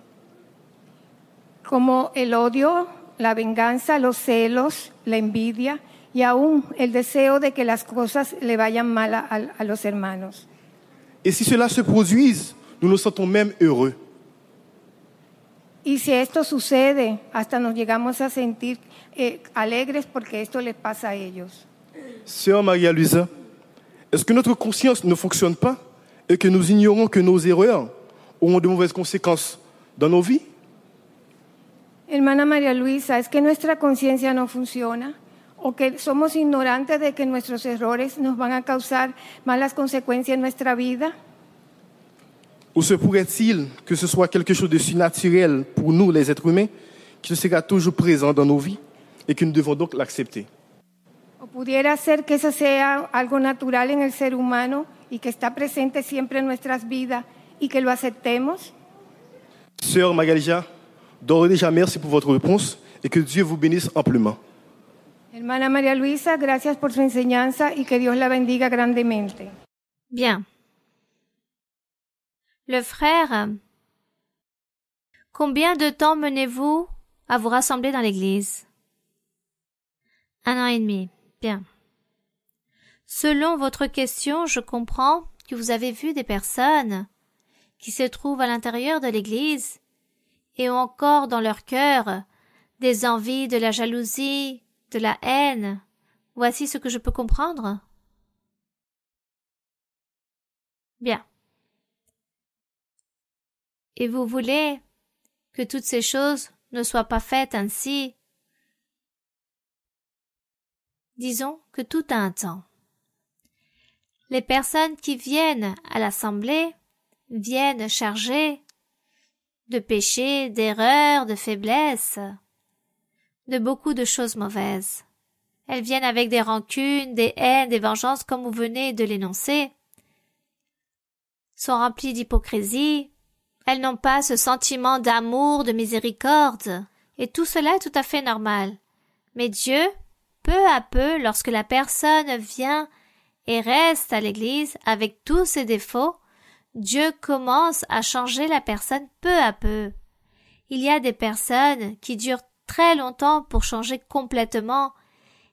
Como el odio, la venganza, los celos, la envidia y aún el deseo de que las cosas le vayan mal a los hermanos. Et si cela se produise, nous nous sentons même heureux. Y si esto sucede, hasta nos llegamos a sentir alegres porque esto les pasa a ellos. Sœur Maria Luisa, est-ce que notre conscience ne fonctionne pas et que nous ignorons que nos erreurs auront de mauvaises conséquences dans nos vies? Hermana María Luisa, ¿es que nuestra conciencia no funciona? ¿O que somos ignorantes de que nuestros errores nos van a causar malas consecuencias en nuestra vida? Ou se pourrait-il que ce soit quelque chose de si naturel pour nous, les êtres humains, qui sera toujours présent dans nos vies et que nous devons donc l'accepter? ¿O pudiera ser que eso sea algo natural en el ser humano y que está presente siempre en nuestras vidas y que lo aceptemos? Sœur Magalija, D'ores et déjà, merci pour votre réponse et que Dieu vous bénisse amplement. Hermana María Luisa, gracias por su enseñanza y que Dios la bendiga grandemente. Bien. Le frère, combien de temps menez-vous à vous rassembler dans l'église? 1 an et demi. Bien. Selon votre question, je comprends que vous avez vu des personnes qui se trouvent à l'intérieur de l'église et ont encore dans leur cœur des envies, de la jalousie, de la haine. Voici ce que je peux comprendre. Bien. Et vous voulez que toutes ces choses ne soient pas faites ainsi. Disons que tout a un temps. Les personnes qui viennent à l'assemblée viennent chargées de péchés, d'erreurs, de faiblesses, de beaucoup de choses mauvaises. Elles viennent avec des rancunes, des haines, des vengeances, comme vous venez de l'énoncer, sont remplies d'hypocrisie. Elles n'ont pas ce sentiment d'amour, de miséricorde, et tout cela est tout à fait normal. Mais Dieu, peu à peu, lorsque la personne vient et reste à l'église avec tous ses défauts, Dieu commence à changer la personne peu à peu. Il y a des personnes qui durent très longtemps pour changer complètement.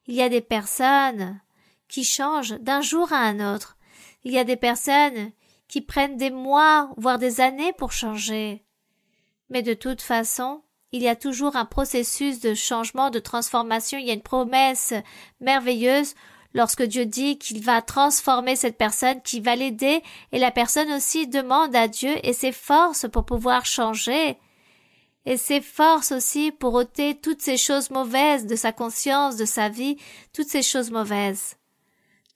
Il y a des personnes qui changent d'un jour à un autre. Il y a des personnes qui prennent des mois, voire des années pour changer. Mais de toute façon, il y a toujours un processus de changement, de transformation. Il y a une promesse merveilleuse lorsque Dieu dit qu'il va transformer cette personne, qu'il va l'aider, et la personne aussi demande à Dieu et s'efforce pour pouvoir changer, et s'efforce aussi pour ôter toutes ces choses mauvaises de sa conscience, de sa vie, toutes ces choses mauvaises.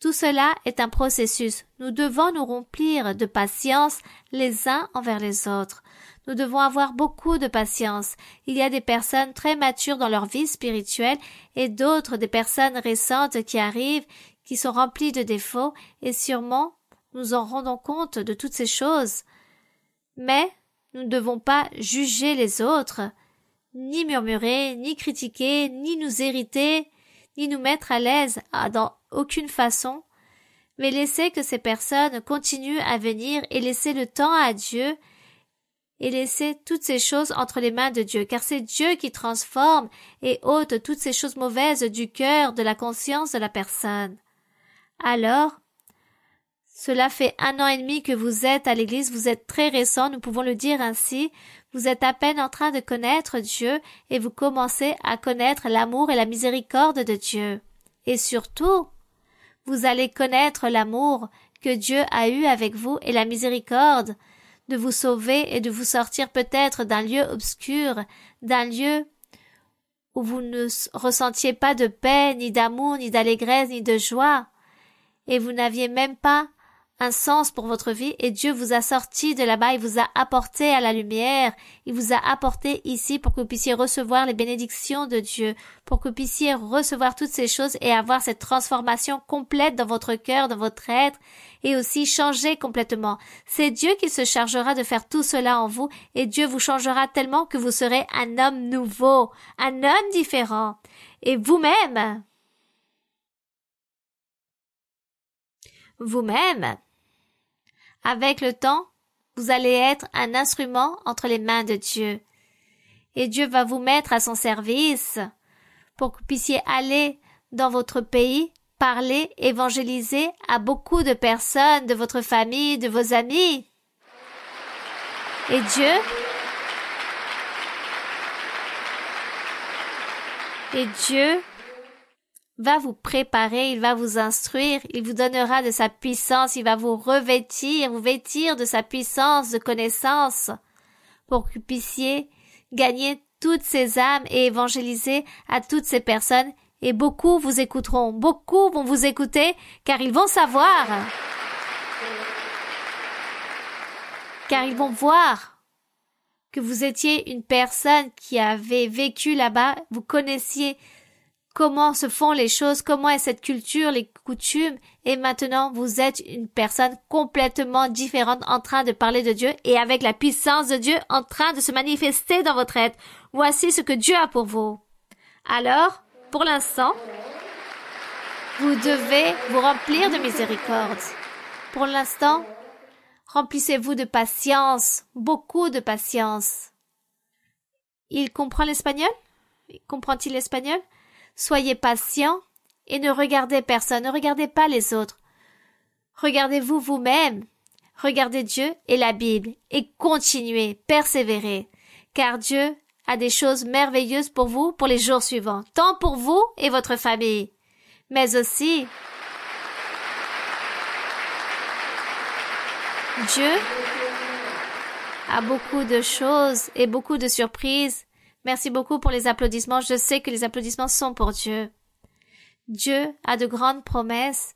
Tout cela est un processus. Nous devons nous remplir de patience les uns envers les autres. Nous devons avoir beaucoup de patience. Il y a des personnes très matures dans leur vie spirituelle et d'autres des personnes récentes qui arrivent, qui sont remplies de défauts, et sûrement nous en rendons compte de toutes ces choses. Mais nous ne devons pas juger les autres, ni murmurer, ni critiquer, ni nous irriter, ni nous mettre à l'aise dans aucune façon, mais laisser que ces personnes continuent à venir et laisser le temps à Dieu et laisser toutes ces choses entre les mains de Dieu, car c'est Dieu qui transforme et ôte toutes ces choses mauvaises du cœur, de la conscience de la personne. Alors, cela fait 1 an et demi que vous êtes à l'église, vous êtes très récent, nous pouvons le dire ainsi, vous êtes à peine en train de connaître Dieu et vous commencez à connaître l'amour et la miséricorde de Dieu. Et surtout, vous allez connaître l'amour que Dieu a eu avec vous et la miséricorde de vous sauver et de vous sortir peut-être d'un lieu obscur, d'un lieu où vous ne ressentiez pas de paix, ni d'amour, ni d'allégresse, ni de joie, et vous n'aviez même pas un sens pour votre vie, et Dieu vous a sorti de là-bas, il vous a apporté à la lumière, il vous a apporté ici pour que vous puissiez recevoir les bénédictions de Dieu, pour que vous puissiez recevoir toutes ces choses et avoir cette transformation complète dans votre cœur, dans votre être, et aussi changer complètement. C'est Dieu qui se chargera de faire tout cela en vous, et Dieu vous changera tellement que vous serez un homme nouveau, un homme différent. Et vous-même, avec le temps, vous allez être un instrument entre les mains de Dieu. Et Dieu va vous mettre à son service pour que vous puissiez aller dans votre pays, parler, évangéliser à beaucoup de personnes, de votre famille, de vos amis. Et Dieu va vous préparer, il va vous instruire, il vous donnera de sa puissance, il va vous vêtir de sa puissance, de connaissance, pour que vous puissiez gagner toutes ces âmes et évangéliser à toutes ces personnes. Et beaucoup vous écouteront, beaucoup vont vous écouter, car ils vont savoir, car ils vont voir que vous étiez une personne qui avait vécu là-bas, vous connaissiez comment se font les choses, comment est cette culture, les coutumes, et maintenant vous êtes une personne complètement différente en train de parler de Dieu et avec la puissance de Dieu en train de se manifester dans votre être. Voici ce que Dieu a pour vous. Alors, pour l'instant, vous devez vous remplir de miséricorde. Pour l'instant, remplissez-vous de patience, beaucoup de patience. Il comprend l'espagnol? Comprend-il l'espagnol? Soyez patient et ne regardez personne, ne regardez pas les autres. Regardez-vous vous-même, regardez Dieu et la Bible et continuez, persévérez, car Dieu a des choses merveilleuses pour vous pour les jours suivants, tant pour vous et votre famille, mais aussi Dieu a beaucoup de choses et beaucoup de surprises. Merci beaucoup pour les applaudissements. Je sais que les applaudissements sont pour Dieu. Dieu a de grandes promesses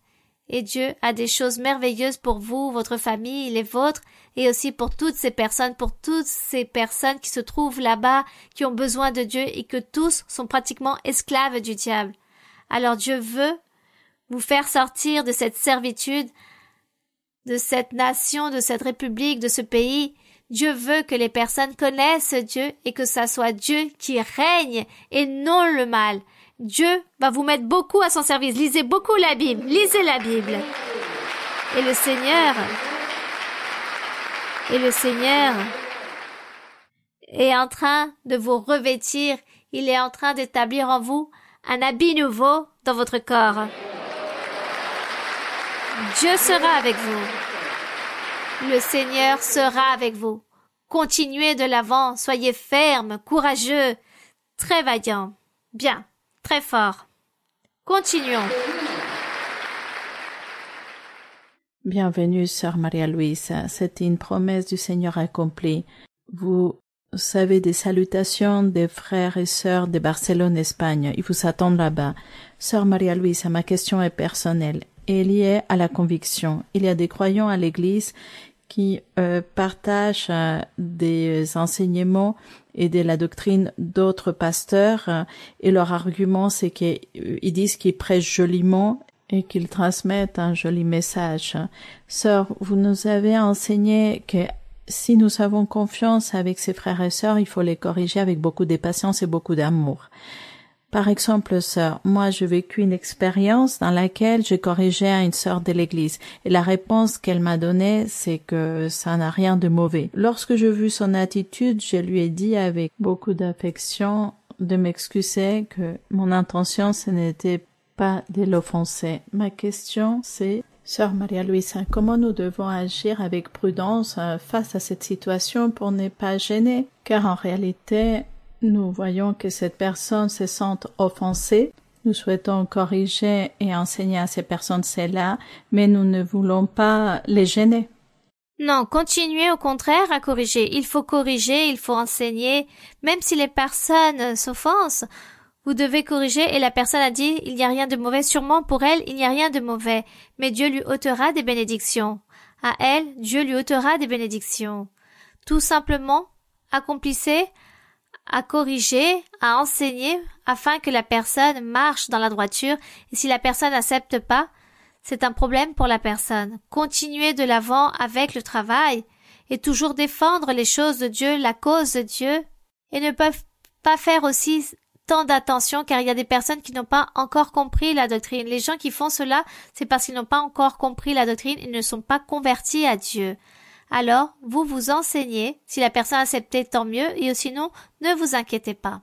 et Dieu a des choses merveilleuses pour vous, votre famille, les vôtres et aussi pour toutes ces personnes qui se trouvent là-bas, qui ont besoin de Dieu et que tous sont pratiquement esclaves du diable. Alors Dieu veut vous faire sortir de cette servitude, de cette nation, de cette république, de ce pays. Dieu veut que les personnes connaissent Dieu et que ça soit Dieu qui règne et non le mal. Dieu va vous mettre beaucoup à son service. Lisez beaucoup la Bible. Lisez la Bible. Et le Seigneur est en train de vous revêtir. Il est en train d'établir en vous un habit nouveau dans votre corps. Dieu sera avec vous. Le Seigneur sera avec vous. Continuez de l'avant, soyez ferme, courageux, très vaillant. Bien, très fort. Continuons. Bienvenue, Sœur Maria Luisa. C'était une promesse du Seigneur accomplie. Vous savez des salutations des frères et sœurs de Barcelone, Espagne. Ils vous attendent là-bas. Sœur Maria Luisa, ma question est personnelle et liée à la conviction. Il y a des croyants à l'Église qui partagent des enseignements et de la doctrine d'autres pasteurs et leur argument c'est qu'ils disent qu'ils prêchent joliment et qu'ils transmettent un joli message. Sœur, vous nous avez enseigné que si nous avons confiance avec ces frères et sœurs, il faut les corriger avec beaucoup de patience et beaucoup d'amour. Par exemple, sœur, moi j'ai vécu une expérience dans laquelle j'ai corrigé à une sœur de l'église et la réponse qu'elle m'a donnée, c'est que ça n'a rien de mauvais. Lorsque j'ai vu son attitude, je lui ai dit avec beaucoup d'affection de m'excuser, que mon intention ce n'était pas de l'offenser. Ma question c'est, Sœur Maria Luisa, comment nous devons agir avec prudence face à cette situation pour ne pas gêner? Car en réalité, nous voyons que cette personne se sent offensée. Nous souhaitons corriger et enseigner à ces personnes cela, mais nous ne voulons pas les gêner. Non, continuez au contraire à corriger. Il faut enseigner. Même si les personnes s'offensent, vous devez corriger et la personne a dit il n'y a rien de mauvais. Sûrement pour elle, il n'y a rien de mauvais. Mais Dieu lui ôtera des bénédictions. À elle, Dieu lui ôtera des bénédictions. Tout simplement, accomplissez à corriger, à enseigner, afin que la personne marche dans la droiture, et si la personne n'accepte pas, c'est un problème pour la personne. Continuez de l'avant avec le travail, et toujours défendre les choses de Dieu, la cause de Dieu, et ne peuvent pas faire aussi tant d'attention, car il y a des personnes qui n'ont pas encore compris la doctrine. Les gens qui font cela, c'est parce qu'ils n'ont pas encore compris la doctrine, ils ne sont pas convertis à Dieu. Alors, vous vous enseignez, si la personne accepte, tant mieux, et sinon, ne vous inquiétez pas.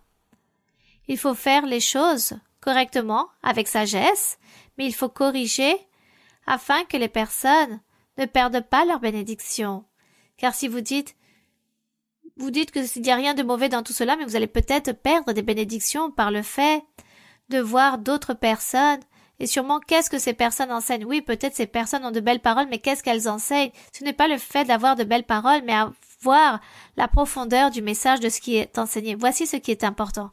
Il faut faire les choses correctement, avec sagesse, mais il faut corriger afin que les personnes ne perdent pas leur bénédiction. Car si vous dites qu'il n'y a rien de mauvais dans tout cela, mais vous allez peut-être perdre des bénédictions par le fait de voir d'autres personnes. Et sûrement, qu'est-ce que ces personnes enseignent? Oui, peut-être ces personnes ont de belles paroles, mais qu'est-ce qu'elles enseignent? Ce n'est pas le fait d'avoir de belles paroles, mais avoir la profondeur du message de ce qui est enseigné. Voici ce qui est important.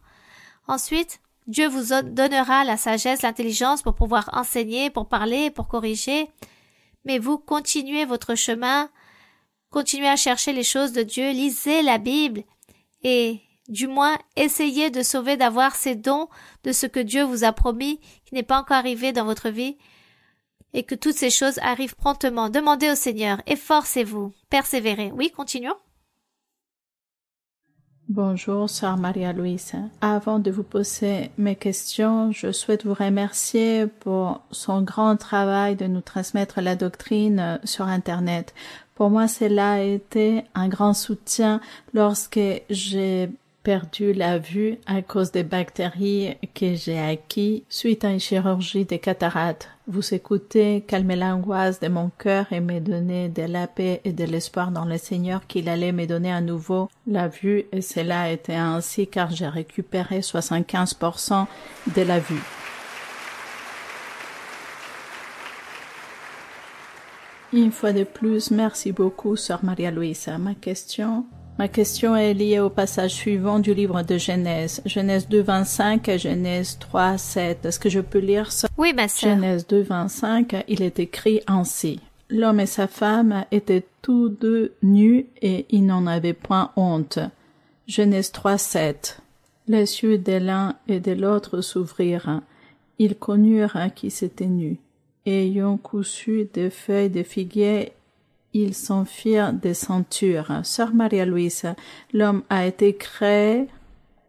Ensuite, Dieu vous donnera la sagesse, l'intelligence pour pouvoir enseigner, pour parler, pour corriger. Mais vous continuez votre chemin, continuez à chercher les choses de Dieu, lisez la Bible, et Du moins, essayez de sauver d'avoir ces dons de ce que Dieu vous a promis, qui n'est pas encore arrivé dans votre vie, et que toutes ces choses arrivent promptement. Demandez au Seigneur, efforcez-vous, persévérez. Oui, continuons. Bonjour, Sœur Maria-Louise. Avant de vous poser mes questions, je souhaite vous remercier pour son grand travail de nous transmettre la doctrine sur Internet. Pour moi, cela a été un grand soutien lorsque j'ai perdu la vue à cause des bactéries que j'ai acquis suite à une chirurgie des cataractes. Vous écoutez calmer l'angoisse de mon cœur et me donner de la paix et de l'espoir dans le Seigneur qu'il allait me donner à nouveau la vue, et cela a été ainsi car j'ai récupéré 75% de la vue. Une fois de plus, merci beaucoup, Sœur Maria-Louise. Ma question est liée au passage suivant du livre de Genèse. Genèse 2.25 et Genèse 3.7. Est-ce que je peux lire ça? Oui, ma sœur. Genèse 2.25, il est écrit ainsi. L'homme et sa femme étaient tous deux nus et ils n'en avaient point honte. Genèse 3.7. Les yeux de l'un et de l'autre s'ouvrirent. Ils connurent qu'ils étaient nus. Ayant cousu des feuilles de figuier, ils s'en firent des ceintures. Sœur Maria-Louise, l'homme a été créé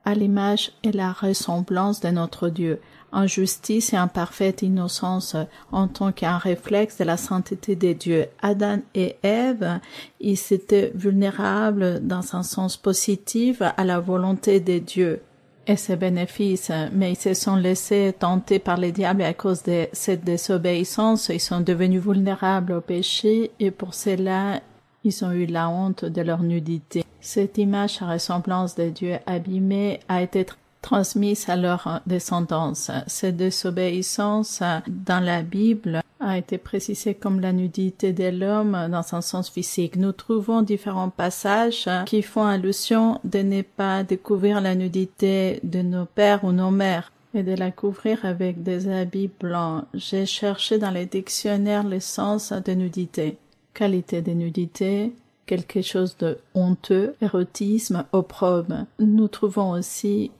à l'image et la ressemblance de notre Dieu, en justice et en parfaite innocence, en tant qu'un réflexe de la sainteté de Dieu. Adam et Ève, ils étaient vulnérables dans un sens positif à la volonté de Dieu et ses bénéfices, mais ils se sont laissés tenter par le diable à cause de cette désobéissance. Ils sont devenus vulnérables au péché et pour cela, ils ont eu la honte de leur nudité. Cette image à ressemblance de Dieu abîmé a été transmise à leur descendance. Cette désobéissance dans la Bible a été précisée comme la nudité de l'homme dans un sens physique. Nous trouvons différents passages qui font allusion de ne pas découvrir la nudité de nos pères ou nos mères et de la couvrir avec des habits blancs. J'ai cherché dans les dictionnaires le sens de nudité. Qualité de nudité, quelque chose de honteux, érotisme, opprobre. Nous trouvons aussi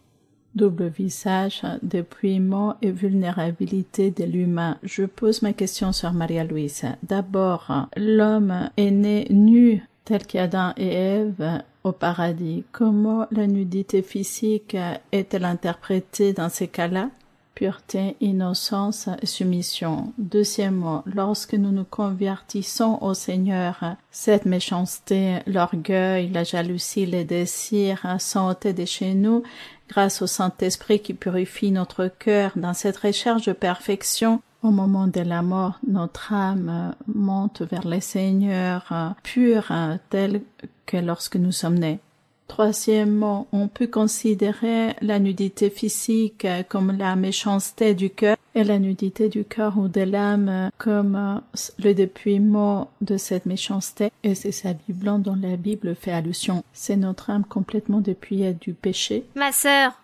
double visage, dépouillement et vulnérabilité de l'humain. Je pose ma question sur Maria-Louise. D'abord, l'homme est né nu tel qu'Adam et Ève au paradis. Comment la nudité physique est-elle interprétée dans ces cas-là? Pureté, innocence et soumission. Deuxièmement, lorsque nous nous convertissons au Seigneur, cette méchanceté, l'orgueil, la jalousie, les désirs sont ôtés de chez nous grâce au Saint-Esprit qui purifie notre cœur. Dans cette recherche de perfection, au moment de la mort, notre âme monte vers le Seigneur pur, tel que lorsque nous sommes nés. Troisièmement, on peut considérer la nudité physique comme la méchanceté du cœur et la nudité du cœur ou de l'âme comme le dépouillement de cette méchanceté. Et c'est ces habits blancs dont la Bible fait allusion. C'est notre âme complètement dépouillée du péché. Ma sœur,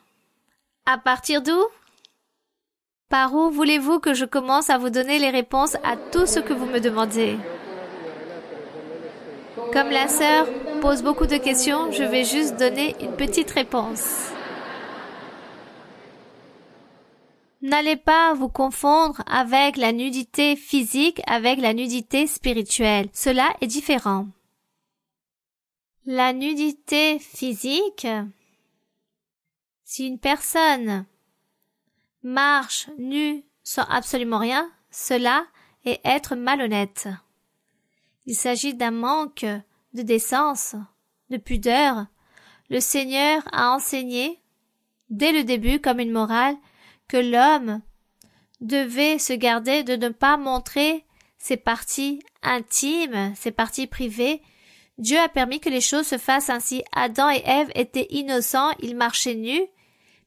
à partir d'où? Par où voulez-vous que je commence à vous donner les réponses à tout ce que vous me demandez? Comme la sœur pose beaucoup de questions, je vais juste donner une petite réponse. N'allez pas vous confondre avec la nudité physique avec la nudité spirituelle. Cela est différent. La nudité physique, si une personne marche nue sans absolument rien, cela est être malhonnête. Il s'agit d'un manque de décence, de pudeur. Le Seigneur a enseigné, dès le début comme une morale, que l'homme devait se garder de ne pas montrer ses parties intimes, ses parties privées. Dieu a permis que les choses se fassent ainsi. Adam et Ève étaient innocents, ils marchaient nus,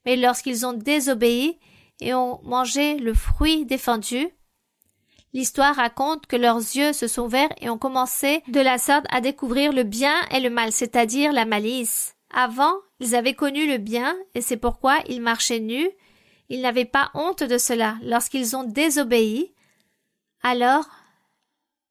mais lorsqu'ils ont désobéi et ont mangé le fruit défendu, l'histoire raconte que leurs yeux se sont ouverts et ont commencé de la sorte à découvrir le bien et le mal, c'est-à-dire la malice. Avant, ils avaient connu le bien et c'est pourquoi ils marchaient nus. Ils n'avaient pas honte de cela. Lorsqu'ils ont désobéi, alors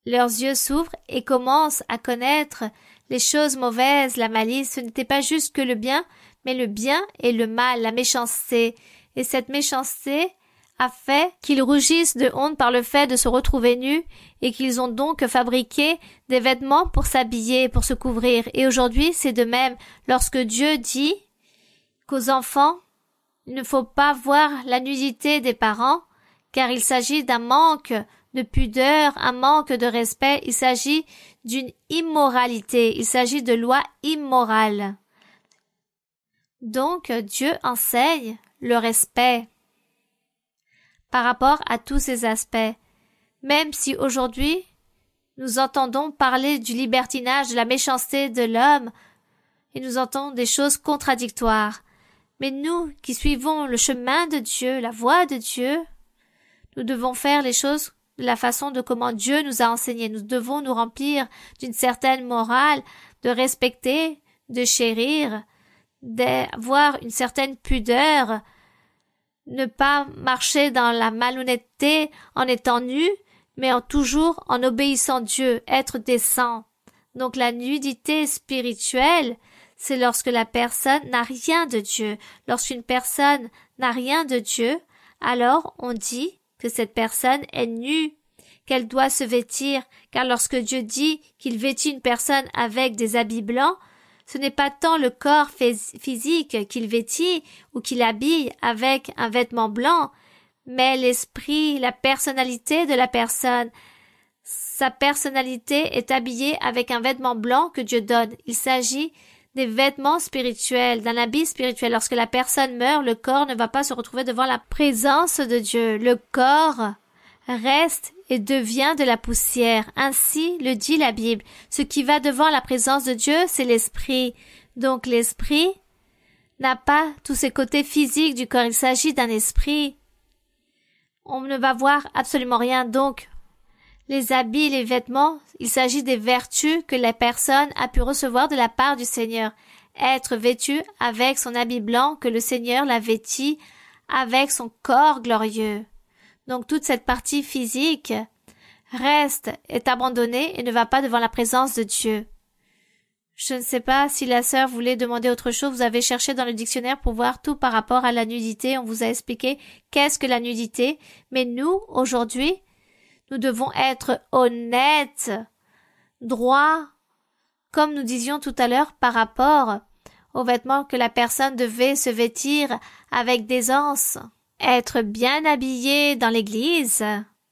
leurs yeux s'ouvrent et commencent à connaître les choses mauvaises, la malice. Ce n'était pas juste que le bien, mais le bien et le mal, la méchanceté. Et cette méchanceté a fait qu'ils rougissent de honte par le fait de se retrouver nus et qu'ils ont donc fabriqué des vêtements pour s'habiller, pour se couvrir. Et aujourd'hui, c'est de même. Lorsque Dieu dit qu'aux enfants, il ne faut pas voir la nudité des parents, car il s'agit d'un manque de pudeur, un manque de respect, il s'agit d'une immoralité, il s'agit de lois immorales. Donc, Dieu enseigne le respect par rapport à tous ces aspects. Même si aujourd'hui, nous entendons parler du libertinage, de la méchanceté de l'homme, et nous entendons des choses contradictoires. Mais nous, qui suivons le chemin de Dieu, la voie de Dieu, nous devons faire les choses de la façon de comment Dieu nous a enseigné. Nous devons nous remplir d'une certaine morale, de respecter, de chérir, d'avoir une certaine pudeur, ne pas marcher dans la malhonnêteté en étant nu, mais toujours en obéissant Dieu, être décent. Donc la nudité spirituelle, c'est lorsque la personne n'a rien de Dieu. Lorsqu'une personne n'a rien de Dieu, alors on dit que cette personne est nue, qu'elle doit se vêtir, car lorsque Dieu dit qu'il vêtit une personne avec des habits blancs, ce n'est pas tant le corps physique qu'il vêtit ou qu'il habille avec un vêtement blanc, mais l'esprit, la personnalité de la personne. Sa personnalité est habillée avec un vêtement blanc que Dieu donne. Il s'agit des vêtements spirituels, d'un habit spirituel. Lorsque la personne meurt, le corps ne va pas se retrouver devant la présence de Dieu. Le corps reste et devient de la poussière. Ainsi le dit la Bible. Ce qui va devant la présence de Dieu, c'est l'esprit. Donc l'esprit n'a pas tous ces côtés physiques du corps. Il s'agit d'un esprit. On ne va voir absolument rien. Donc, les habits, les vêtements, il s'agit des vertus que la personne a pu recevoir de la part du Seigneur. Être vêtu avec son habit blanc que le Seigneur l'a vêti avec son corps glorieux. Donc toute cette partie physique reste, est abandonnée et ne va pas devant la présence de Dieu. Je ne sais pas si la sœur voulait demander autre chose. Vous avez cherché dans le dictionnaire pour voir tout par rapport à la nudité. On vous a expliqué qu'est-ce que la nudité. Mais nous, aujourd'hui, nous devons être honnêtes, droits, comme nous disions tout à l'heure par rapport aux vêtements que la personne devait se vêtir avec d'aisance. Être bien habillé dans l'église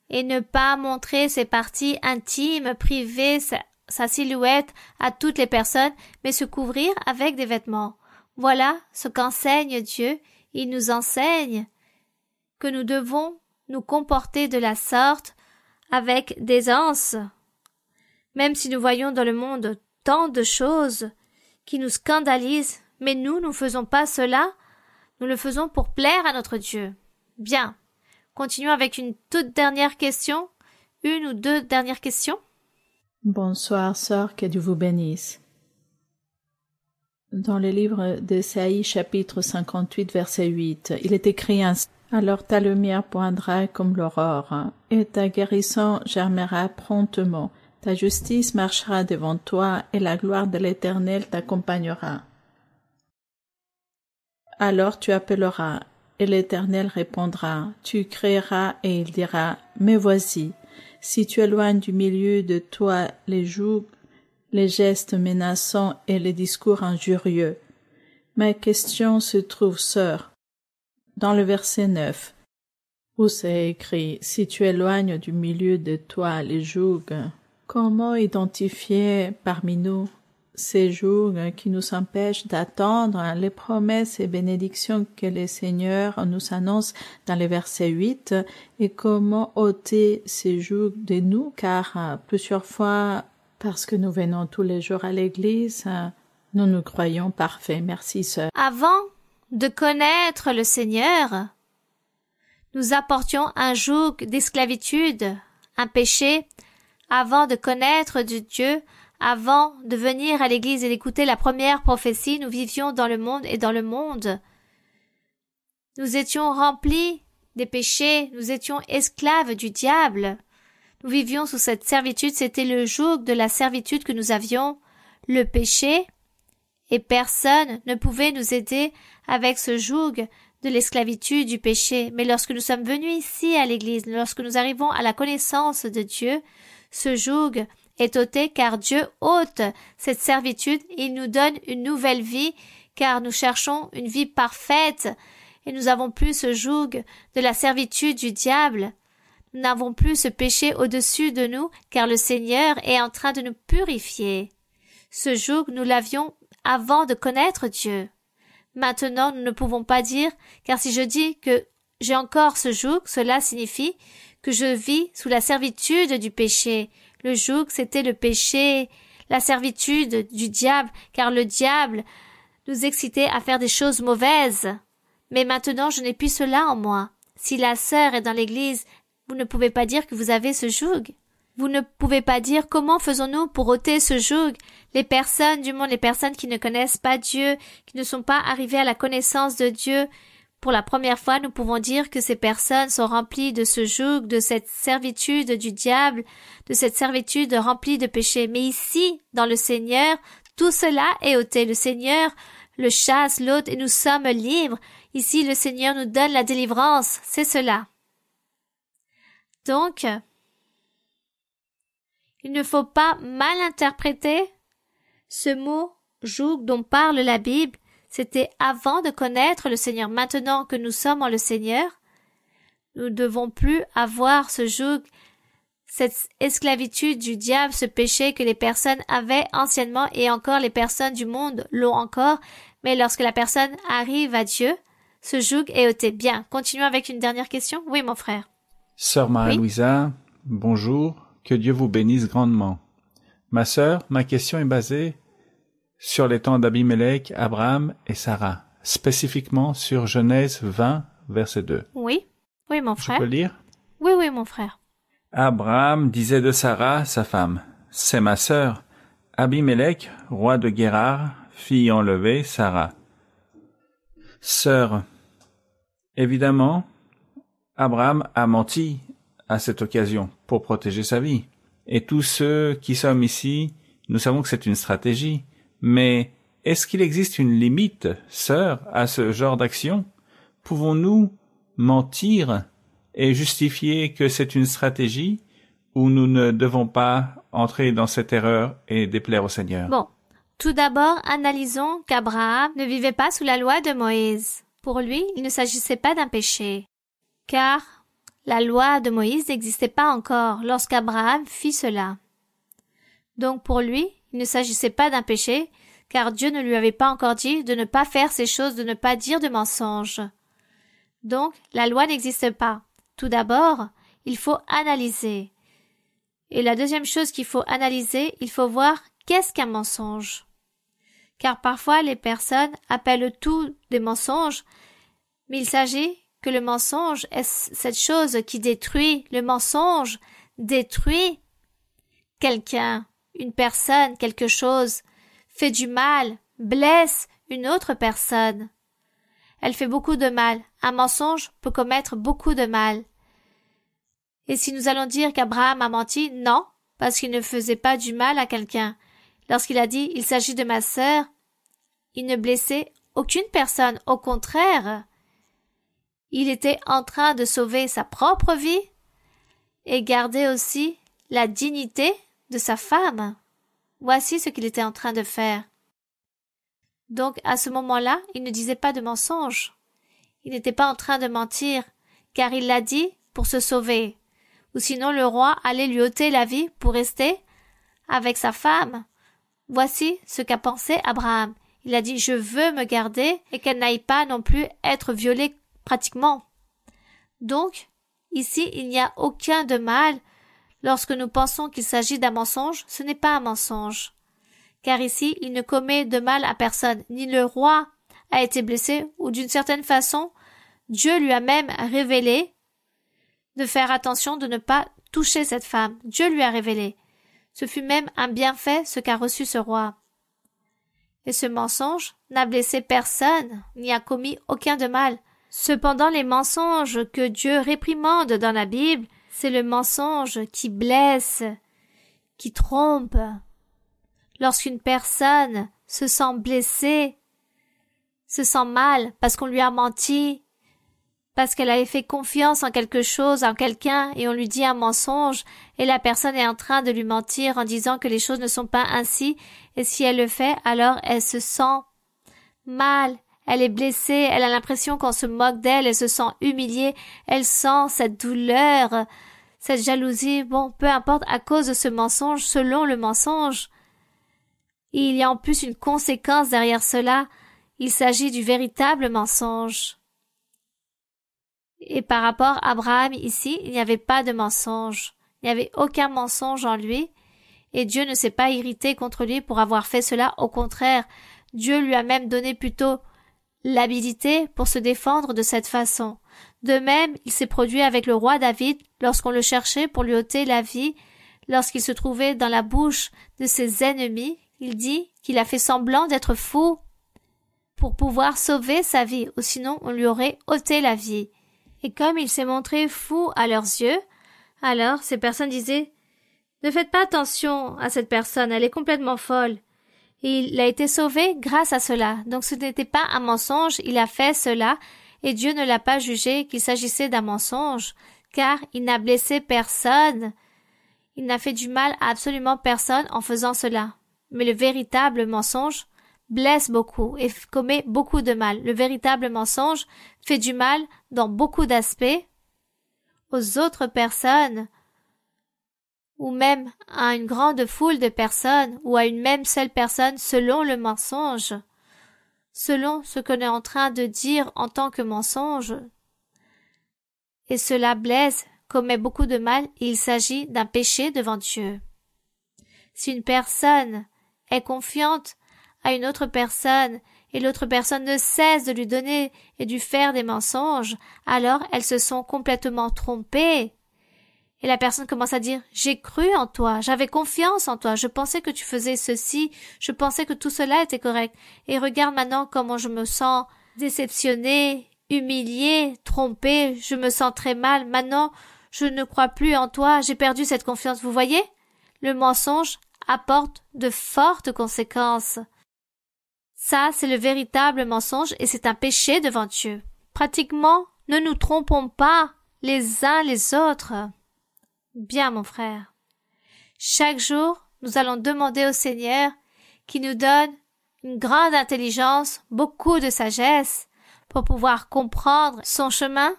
et ne pas montrer ses parties intimes, privées, sa silhouette à toutes les personnes, mais se couvrir avec des vêtements. Voilà ce qu'enseigne Dieu. Il nous enseigne que nous devons nous comporter de la sorte avec d'aisance. Même si nous voyons dans le monde tant de choses qui nous scandalisent, mais nous ne faisons pas cela, nous le faisons pour plaire à notre Dieu. Bien. Continuons avec une toute dernière question. Une ou deux dernières questions. Bonsoir, sœur, que Dieu vous bénisse. Dans le livre d'Ésaïe, chapitre 58, verset 8, il est écrit ainsi: alors ta lumière poindra comme l'aurore, et ta guérison germera promptement. Ta justice marchera devant toi, et la gloire de l'Éternel t'accompagnera. Alors tu appelleras, et l'Éternel répondra. Tu crieras, et il dira: me voici. Si tu éloignes du milieu de toi les jougs, les gestes menaçants et les discours injurieux. Ma question se trouve, sœur, dans le verset 9, où c'est écrit: si tu éloignes du milieu de toi les jougs. Comment identifier parmi nous ces jougs qui nous empêchent d'attendre les promesses et bénédictions que le Seigneur nous annonce dans le verset 8, et comment ôter ces jougs de nous, car plusieurs fois, parce que nous venons tous les jours à l'église, nous nous croyons parfaits. Merci, sœur. Avant de connaître le Seigneur, nous apportions un joug d'esclavitude, un péché. Avant de connaître Dieu, avant de venir à l'église et d'écouter la première prophétie, nous vivions dans le monde et dans le monde. Nous étions remplis des péchés, nous étions esclaves du diable. Nous vivions sous cette servitude, c'était le joug de la servitude que nous avions, le péché Et personne ne pouvait nous aider avec ce joug de l'esclavitude du péché. Mais lorsque nous sommes venus ici à l'Église, lorsque nous arrivons à la connaissance de Dieu, ce joug est ôté car Dieu ôte cette servitude et il nous donne une nouvelle vie car nous cherchons une vie parfaite et nous n'avons plus ce joug de la servitude du diable. Nous n'avons plus ce péché au-dessus de nous car le Seigneur est en train de nous purifier. Ce joug, nous l'avions avant de connaître Dieu. Maintenant, nous ne pouvons pas dire, car si je dis que j'ai encore ce joug, cela signifie que je vis sous la servitude du péché. Le joug, c'était le péché, la servitude du diable, car le diable nous excitait à faire des choses mauvaises. Mais maintenant, je n'ai plus cela en moi. Si la sœur est dans l'église, vous ne pouvez pas dire que vous avez ce joug. Vous ne pouvez pas dire comment faisons-nous pour ôter ce joug. Les personnes du monde, les personnes qui ne connaissent pas Dieu, qui ne sont pas arrivées à la connaissance de Dieu, pour la première fois, nous pouvons dire que ces personnes sont remplies de ce joug, de cette servitude du diable, de cette servitude remplie de péché. Mais ici, dans le Seigneur, tout cela est ôté. Le Seigneur le chasse, l'ôte, et nous sommes libres. Ici, le Seigneur nous donne la délivrance. C'est cela. Donc, il ne faut pas mal interpréter ce mot « joug » dont parle la Bible. C'était avant de connaître le Seigneur. Maintenant que nous sommes en le Seigneur, nous ne devons plus avoir ce joug, cette esclavitude du diable, ce péché que les personnes avaient anciennement et encore les personnes du monde l'ont encore. Mais lorsque la personne arrive à Dieu, ce joug est ôté. Bien, continuons avec une dernière question. Oui, mon frère. Sœur Marie-Louisa, bonjour. Que Dieu vous bénisse grandement. Ma sœur, ma question est basée sur les temps d'Abimélec, Abraham et Sarah, spécifiquement sur Genèse 20, verset 2. Oui, mon frère. Je peux lire? Oui, mon frère. Abraham disait de Sarah, sa femme, « C'est ma sœur. » Abimélec, roi de Guérar, fit enlever Sarah. Sœur, évidemment, Abraham a menti à cette occasion pour protéger sa vie. Et tous ceux qui sommes ici, nous savons que c'est une stratégie. Mais est-ce qu'il existe une limite, sœur, à ce genre d'action? Pouvons-nous mentir et justifier que c'est une stratégie ou nous ne devons pas entrer dans cette erreur et déplaire au Seigneur? Bon, tout d'abord, analysons qu'Abraham ne vivait pas sous la loi de Moïse. Pour lui, il ne s'agissait pas d'un péché, car la loi de Moïse n'existait pas encore lorsqu'Abraham fit cela. Donc pour lui, il ne s'agissait pas d'un péché, car Dieu ne lui avait pas encore dit de ne pas faire ces choses, de ne pas dire de mensonges. Donc la loi n'existe pas. Tout d'abord, il faut analyser. Et la deuxième chose qu'il faut analyser, il faut voir qu'est-ce qu'un mensonge. Car parfois les personnes appellent tout des mensonges, mais il s'agit que le mensonge est cette chose qui détruit. Le mensonge détruit quelqu'un, une personne, quelque chose, fait du mal, blesse une autre personne. Elle fait beaucoup de mal. Un mensonge peut commettre beaucoup de mal. Et si nous allons dire qu'Abraham a menti, non, parce qu'il ne faisait pas du mal à quelqu'un. Lorsqu'il a dit « il s'agit de ma sœur », il ne blessait aucune personne. Au contraire, il était en train de sauver sa propre vie et garder aussi la dignité de sa femme. Voici ce qu'il était en train de faire. Donc, à ce moment-là, il ne disait pas de mensonge. Il n'était pas en train de mentir, car il l'a dit pour se sauver. Ou sinon le roi allait lui ôter la vie pour rester avec sa femme. Voici ce qu'a pensé Abraham. Il a dit « je veux me garder et qu'elle n'aille pas non plus être violée pratiquement ». Donc, ici, il n'y a aucun de mal. Lorsque nous pensons qu'il s'agit d'un mensonge, ce n'est pas un mensonge. Car ici, il ne commet de mal à personne. Ni le roi a été blessé, ou d'une certaine façon, Dieu lui a même révélé de faire attention de ne pas toucher cette femme. Dieu lui a révélé. Ce fut même un bienfait ce qu'a reçu ce roi. Et ce mensonge n'a blessé personne, n'y a commis aucun de mal. Cependant, les mensonges que Dieu réprimande dans la Bible, c'est le mensonge qui blesse, qui trompe. lorsqu'une personne se sent blessée, se sent mal parce qu'on lui a menti, parce qu'elle avait fait confiance en quelque chose, en quelqu'un, et on lui dit un mensonge, et la personne est en train de lui mentir en disant que les choses ne sont pas ainsi, et si elle le fait, alors elle se sent mal, elle est blessée, elle a l'impression qu'on se moque d'elle, elle se sent humiliée, elle sent cette douleur, cette jalousie, bon, peu importe, à cause de ce mensonge, selon le mensonge. Et il y a en plus une conséquence derrière cela, il s'agit du véritable mensonge. Et par rapport à Abraham ici, il n'y avait pas de mensonge. Il n'y avait aucun mensonge en lui. Et Dieu ne s'est pas irrité contre lui pour avoir fait cela. Au contraire, Dieu lui a même donné plutôt l'habilité pour se défendre de cette façon. De même, il s'est produit avec le roi David lorsqu'on le cherchait pour lui ôter la vie, lorsqu'il se trouvait dans la bouche de ses ennemis. Il dit qu'il a fait semblant d'être fou pour pouvoir sauver sa vie, ou sinon on lui aurait ôté la vie. Et comme il s'est montré fou à leurs yeux, alors ces personnes disaient « Ne faites pas attention à cette personne, elle est complètement folle. » Et il a été sauvé grâce à cela. Donc ce n'était pas un mensonge, il a fait cela, et Dieu ne l'a pas jugé qu'il s'agissait d'un mensonge, car il n'a blessé personne. Il n'a fait du mal à absolument personne en faisant cela. Mais le véritable mensonge blesse beaucoup et commet beaucoup de mal. Le véritable mensonge fait du mal dans beaucoup d'aspects aux autres personnes ou même à une grande foule de personnes ou à une même seule personne selon le mensonge, selon ce qu'on est en train de dire en tant que mensonge. Et cela blesse, commet beaucoup de mal et il s'agit d'un péché devant Dieu. Si une personne est confiante à une autre personne et l'autre personne ne cesse de lui donner et de lui faire des mensonges, alors elles se sont complètement trompées. Et la personne commence à dire « J'ai cru en toi, j'avais confiance en toi, je pensais que tu faisais ceci, je pensais que tout cela était correct. Et regarde maintenant comment je me sens déceptionnée, humiliée, trompée, je me sens très mal. Maintenant, je ne crois plus en toi, j'ai perdu cette confiance. » Vous voyez? Le mensonge apporte de fortes conséquences. Ça, c'est le véritable mensonge et c'est un péché devant Dieu. Pratiquement, ne nous trompons pas les uns les autres. Bien, mon frère. Chaque jour, nous allons demander au Seigneur qu'il nous donne une grande intelligence, beaucoup de sagesse pour pouvoir comprendre son chemin,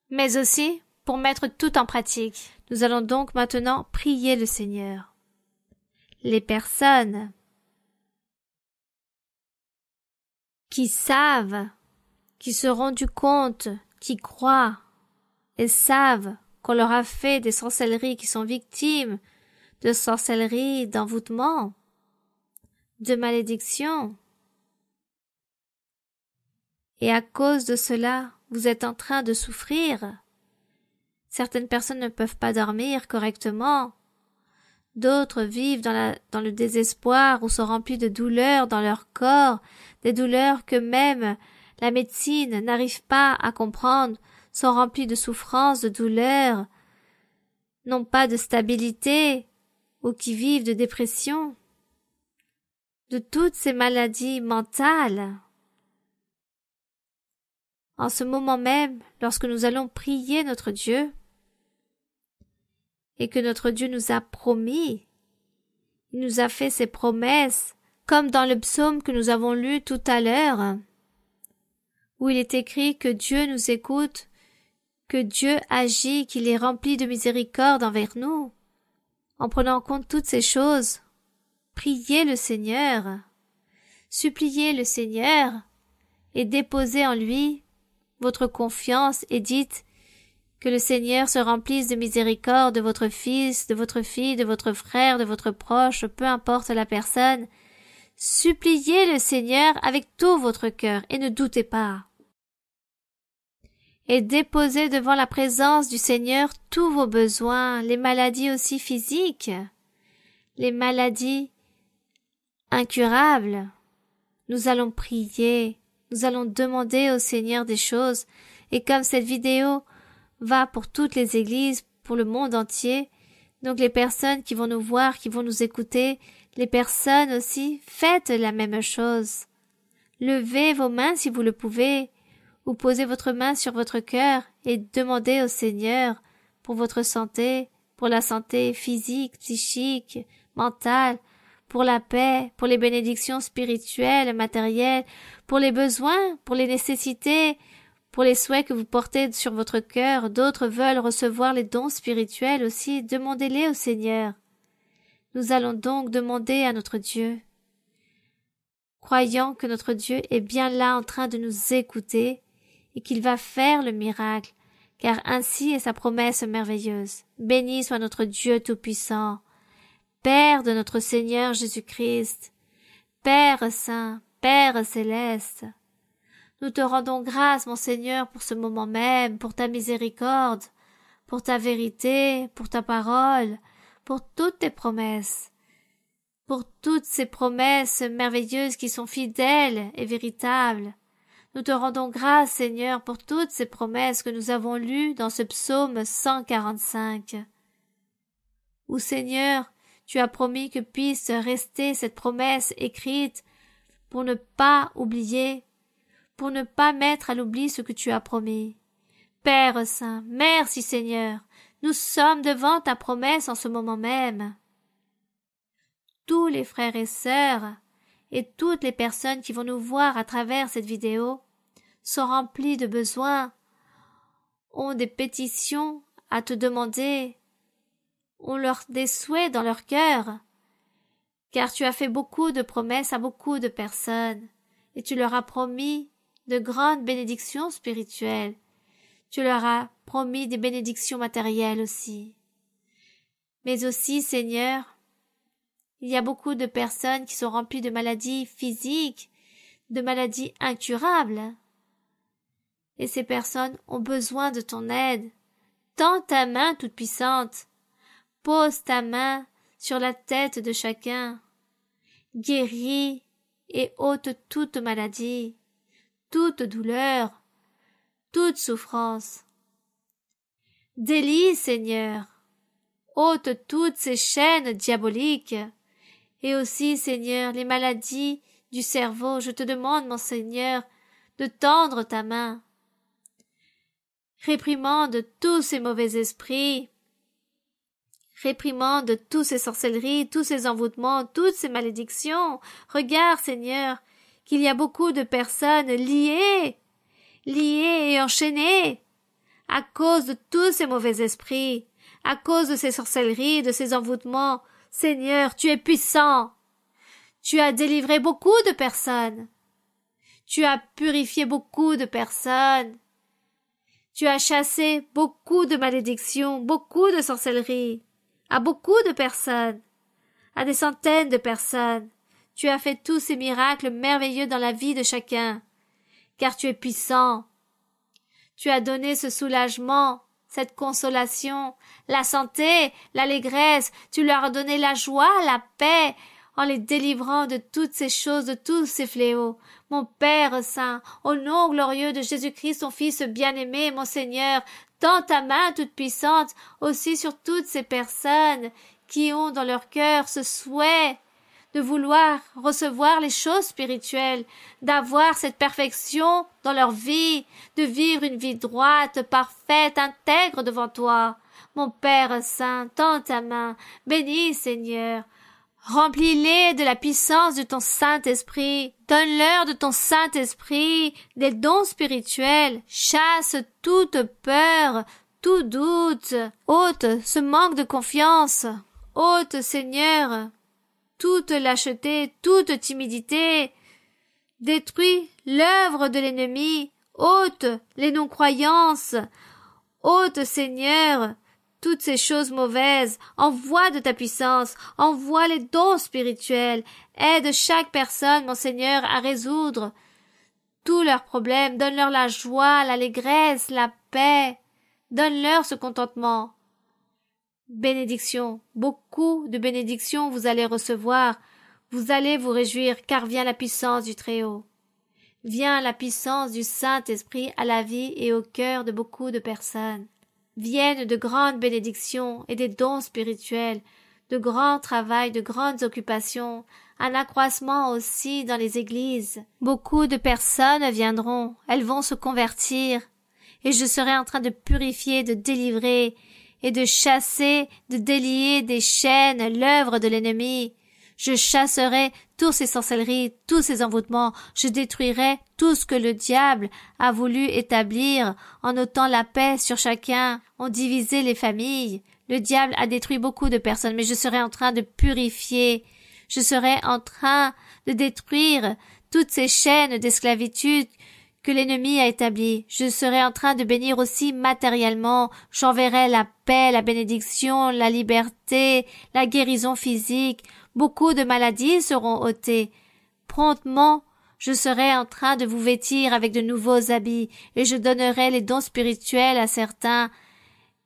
mais aussi pour mettre tout en pratique. Nous allons donc maintenant prier le Seigneur. Les personnes qui savent, qui se sont rendus compte, qui croient et savent qu'on leur a fait des sorcelleries, qui sont victimes de sorcellerie, d'envoûtement, de malédiction. Et à cause de cela, vous êtes en train de souffrir. Certaines personnes ne peuvent pas dormir correctement. D'autres vivent dans le désespoir ou sont remplis de douleurs dans leur corps, des douleurs que même la médecine n'arrive pas à comprendre, sont remplis de souffrances, de douleurs, n'ont pas de stabilité ou qui vivent de dépression, de toutes ces maladies mentales. En ce moment même, lorsque nous allons prier notre Dieu, et que notre Dieu nous a promis, il nous a fait ses promesses, comme dans le psaume que nous avons lu tout à l'heure, où il est écrit que Dieu nous écoute, que Dieu agit, qu'il est rempli de miséricorde envers nous. En prenant en compte toutes ces choses, priez le Seigneur, suppliez le Seigneur et déposez en lui votre confiance et dites que le Seigneur se remplisse de miséricorde de votre fils, de votre fille, de votre frère, de votre proche, peu importe la personne. Suppliez le Seigneur avec tout votre cœur et ne doutez pas. Et déposez devant la présence du Seigneur tous vos besoins, les maladies aussi physiques, les maladies incurables. Nous allons prier, nous allons demander au Seigneur des choses, et comme cette vidéo va pour toutes les églises, pour le monde entier, Donc les personnes qui vont nous voir, qui vont nous écouter, les personnes aussi, faites la même chose. Levez vos mains si vous le pouvez, ou posez votre main sur votre cœur et demandez au Seigneur pour votre santé, pour la santé physique, psychique, mentale, pour la paix, pour les bénédictions spirituelles, matérielles, pour les besoins, pour les nécessités, pour les souhaits que vous portez sur votre cœur. D'autres veulent recevoir les dons spirituels aussi, demandez-les au Seigneur. Nous allons donc demander à notre Dieu, croyant que notre Dieu est bien là en train de nous écouter et qu'il va faire le miracle, car ainsi est sa promesse merveilleuse. Béni soit notre Dieu Tout-Puissant, Père de notre Seigneur Jésus-Christ, Père Saint, Père Céleste. Nous te rendons grâce, mon Seigneur, pour ce moment même, pour ta miséricorde, pour ta vérité, pour ta parole, pour toutes tes promesses, pour toutes ces promesses merveilleuses qui sont fidèles et véritables. Nous te rendons grâce, Seigneur, pour toutes ces promesses que nous avons lues dans ce psaume 145. Où, Seigneur, tu as promis que puisse rester cette promesse écrite pour ne pas oublier, pour ne pas mettre à l'oubli ce que tu as promis. Père Saint, merci Seigneur, nous sommes devant ta promesse en ce moment même. Tous les frères et sœurs et toutes les personnes qui vont nous voir à travers cette vidéo sont remplis de besoins, ont des pétitions à te demander, ont des souhaits dans leur cœur, car tu as fait beaucoup de promesses à beaucoup de personnes, et tu leur as promis de grandes bénédictions spirituelles. Tu leur as promis des bénédictions matérielles aussi. Mais aussi, Seigneur, il y a beaucoup de personnes qui sont remplies de maladies physiques, de maladies incurables. Et ces personnes ont besoin de ton aide. Tends ta main toute-puissante. Pose ta main sur la tête de chacun. Guéris et ôte toute maladie, toute douleur, toute souffrance. Délie, Seigneur. Ôte toutes ces chaînes diaboliques. Et aussi, Seigneur, les maladies du cerveau. Je te demande, mon Seigneur, de tendre ta main. Réprimande tous ces mauvais esprits. Réprimande toutes ces sorcelleries, tous ces envoûtements, toutes ces malédictions. Regarde, Seigneur, qu'il y a beaucoup de personnes liées et enchaînées à cause de tous ces mauvais esprits, à cause de ces sorcelleries, de ces envoûtements. Seigneur, tu es puissant. Tu as délivré beaucoup de personnes. Tu as purifié beaucoup de personnes. Tu as chassé beaucoup de malédictions, beaucoup de sorcelleries, à beaucoup de personnes, à des centaines de personnes. Tu as fait tous ces miracles merveilleux dans la vie de chacun, car tu es puissant. Tu as donné ce soulagement, cette consolation, la santé, l'allégresse. Tu leur as donné la joie, la paix, en les délivrant de toutes ces choses, de tous ces fléaux. Mon Père Saint, au nom glorieux de Jésus-Christ, ton Fils bien-aimé, mon Seigneur, tends ta main toute puissante aussi sur toutes ces personnes qui ont dans leur cœur ce souhait de vouloir recevoir les choses spirituelles, d'avoir cette perfection dans leur vie, de vivre une vie droite, parfaite, intègre devant toi. Mon Père Saint, tends ta main, bénis, Seigneur. Remplis-les de la puissance de ton Saint-Esprit. Donne-leur de ton Saint-Esprit des dons spirituels. Chasse toute peur, tout doute. Ôte ce manque de confiance. Ôte, Seigneur, toute lâcheté, toute timidité. Détruis l'œuvre de l'ennemi. Ôte les non-croyances. Ôte, Seigneur, toutes ces choses mauvaises. Envoie de ta puissance, envoie les dons spirituels. Aide chaque personne, mon Seigneur, à résoudre tous leurs problèmes. Donne-leur la joie, l'allégresse, la paix. Donne-leur ce contentement. Bénédiction, beaucoup de bénédictions vous allez recevoir. Vous allez vous réjouir, car vient la puissance du Très-Haut. Vient la puissance du Saint-Esprit à la vie et au cœur de beaucoup de personnes. viennent de grandes bénédictions et des dons spirituels, de grands travails, de grandes occupations, un accroissement aussi dans les églises. Beaucoup de personnes viendront, elles vont se convertir, et je serai en train de purifier, de délivrer, et de chasser, de délier des chaînes l'œuvre de l'ennemi. Je chasserai toutes ces sorcelleries, tous ces envoûtements, je détruirai tout ce que le diable a voulu établir en ôtant la paix sur chacun, en divisé les familles. Le diable a détruit beaucoup de personnes, mais je serai en train de purifier, je serai en train de détruire toutes ces chaînes d'esclavitude que l'ennemi a établies. Je serai en train de bénir aussi matériellement. J'enverrai la paix, la bénédiction, la liberté, la guérison physique. Beaucoup de maladies seront ôtées. Promptement, je serai en train de vous vêtir avec de nouveaux habits, et je donnerai les dons spirituels à certains.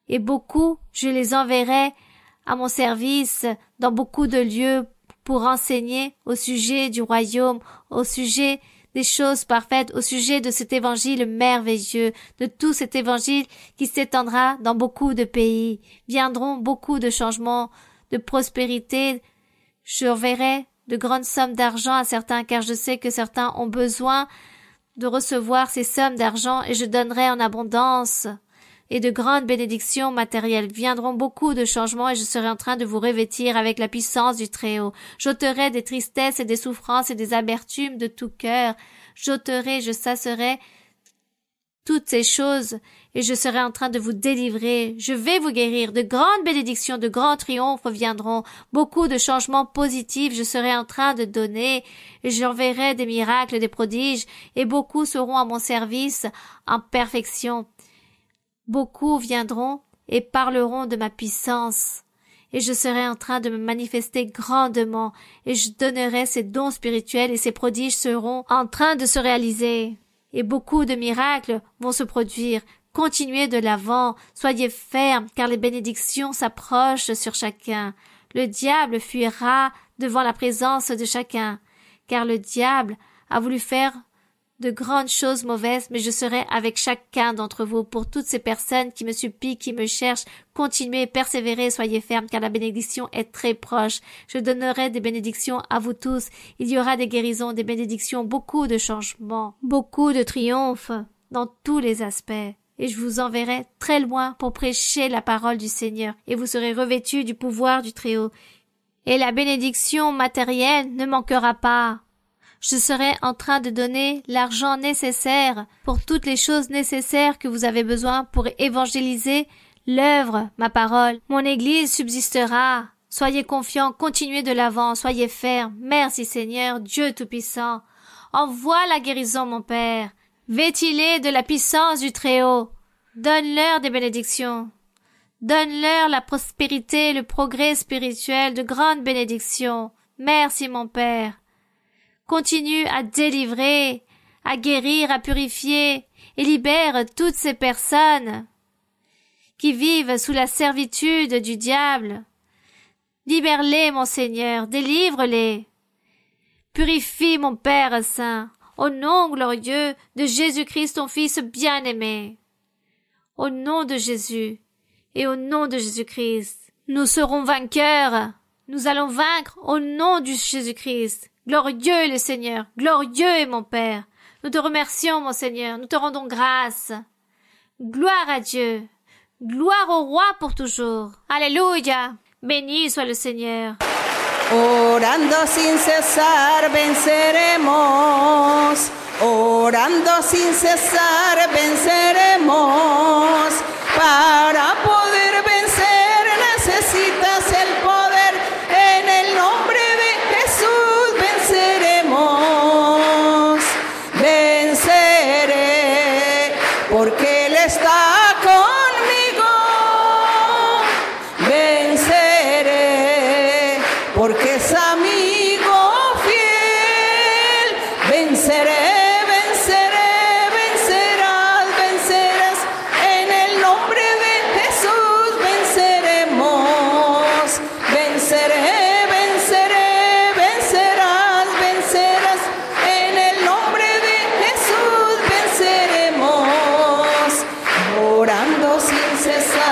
Et beaucoup, je les enverrai à mon service dans beaucoup de lieux pour enseigner au sujet du royaume, au sujet des choses parfaites, au sujet de cet évangile merveilleux, de tout cet évangile qui s'étendra dans beaucoup de pays. Viendront beaucoup de changements, de prospérité. J'enverrai de grandes sommes d'argent à certains, car je sais que certains ont besoin de recevoir ces sommes d'argent, et je donnerai en abondance. Et de grandes bénédictions matérielles. Viendront beaucoup de changements, et je serai en train de vous revêtir avec la puissance du Très-Haut. J'ôterai des tristesses et des souffrances et des amertumes de tout cœur. J'ôterai, je chasserai toutes ces choses, et je serai en train de vous délivrer. Je vais vous guérir. De grandes bénédictions, de grands triomphes viendront. Beaucoup de changements positifs je serai en train de donner, et j'enverrai des miracles, des prodiges, et beaucoup seront à mon service en perfection. Beaucoup viendront et parleront de ma puissance, et je serai en train de me manifester grandement, et je donnerai ces dons spirituels, et ces prodiges seront en train de se réaliser, et beaucoup de miracles vont se produire. Continuez de l'avant, soyez fermes, car les bénédictions s'approchent sur chacun. Le diable fuira devant la présence de chacun, car le diable a voulu faire de grandes choses mauvaises, mais je serai avec chacun d'entre vous. Pour toutes ces personnes qui me supplient, qui me cherchent, continuez, persévérez, soyez fermes, car la bénédiction est très proche. Je donnerai des bénédictions à vous tous. Il y aura des guérisons, des bénédictions, beaucoup de changements, beaucoup de triomphes dans tous les aspects. Et je vous enverrai très loin pour prêcher la parole du Seigneur, et vous serez revêtus du pouvoir du Très-Haut. Et la bénédiction matérielle ne manquera pas. Je serai en train de donner l'argent nécessaire pour toutes les choses nécessaires que vous avez besoin pour évangéliser l'œuvre, ma parole. Mon Église subsistera. Soyez confiants, continuez de l'avant, soyez fermes. Merci Seigneur, Dieu Tout-Puissant. Envoie la guérison, mon Père. Vêtis-les de la puissance du Très-Haut. Donne-leur des bénédictions. Donne-leur la prospérité, le progrès spirituel, de grandes bénédictions. Merci, mon Père. Continue à délivrer, à guérir, à purifier, et libère toutes ces personnes qui vivent sous la servitude du diable. Libère-les, mon Seigneur, délivre-les. Purifie, mon Père Saint, au nom glorieux de Jésus-Christ, ton Fils bien-aimé. Au nom de Jésus et au nom de Jésus-Christ, nous serons vainqueurs. Nous allons vaincre au nom de Jésus-Christ. Glorieux est le Seigneur, glorieux est mon Père. Nous te remercions, mon Seigneur, nous te rendons grâce. Gloire à Dieu, gloire au Roi pour toujours. Alléluia, béni soit le Seigneur. Orando sin cesar venceremos, orando sin cesar venceremos. Para poder vencer necesitas el poder, en el nombre de Jesús venceremos. Venceré porque Él está conmigo. Venceré porque es amigo fiel. Venceré, venceré, vencerás, vencerás. En el nombre de Jesús venceremos. Venceré, venceré, vencerás, vencerás. En el nombre de Jesús venceremos. Orando sin cesar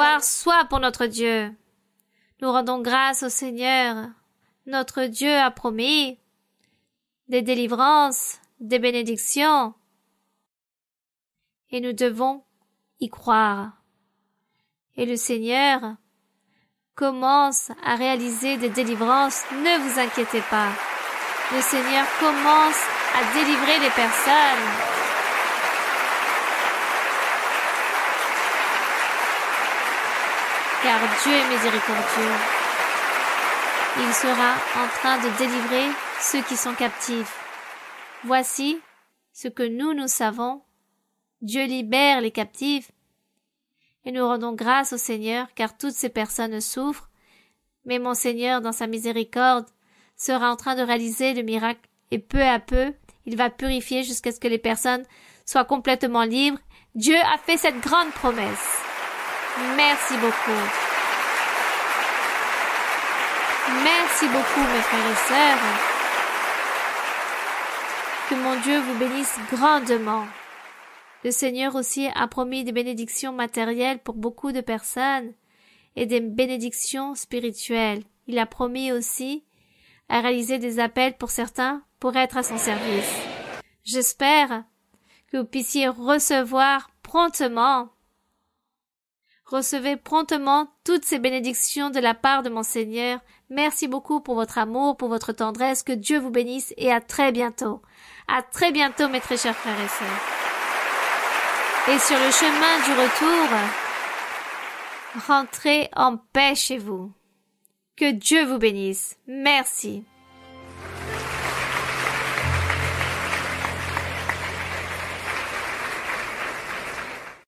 gloire soit pour notre Dieu. Nous rendons grâce au Seigneur. Notre Dieu a promis des délivrances, des bénédictions. Et nous devons y croire. Et le Seigneur commence à réaliser des délivrances. Ne vous inquiétez pas. Le Seigneur commence à délivrer les personnes. Car Dieu est miséricordieux. Il sera en train de délivrer ceux qui sont captifs. Voici ce que nous savons. Dieu libère les captifs. Et nous rendons grâce au Seigneur, car toutes ces personnes souffrent. Mais mon Seigneur, dans sa miséricorde, sera en train de réaliser le miracle. Et peu à peu, il va purifier jusqu'à ce que les personnes soient complètement libres. Dieu a fait cette grande promesse. Merci beaucoup. Merci beaucoup, mes frères et sœurs. Que mon Dieu vous bénisse grandement. Le Seigneur aussi a promis des bénédictions matérielles pour beaucoup de personnes et des bénédictions spirituelles. Il a promis aussi à réaliser des appels pour certains pour être à son service. J'espère que vous puissiez recevoir promptement. Recevez promptement toutes ces bénédictions de la part de mon Seigneur. Merci beaucoup pour votre amour, pour votre tendresse. Que Dieu vous bénisse et à très bientôt. À très bientôt, mes très chers frères et sœurs. Et sur le chemin du retour, rentrez en paix chez vous. Que Dieu vous bénisse. Merci.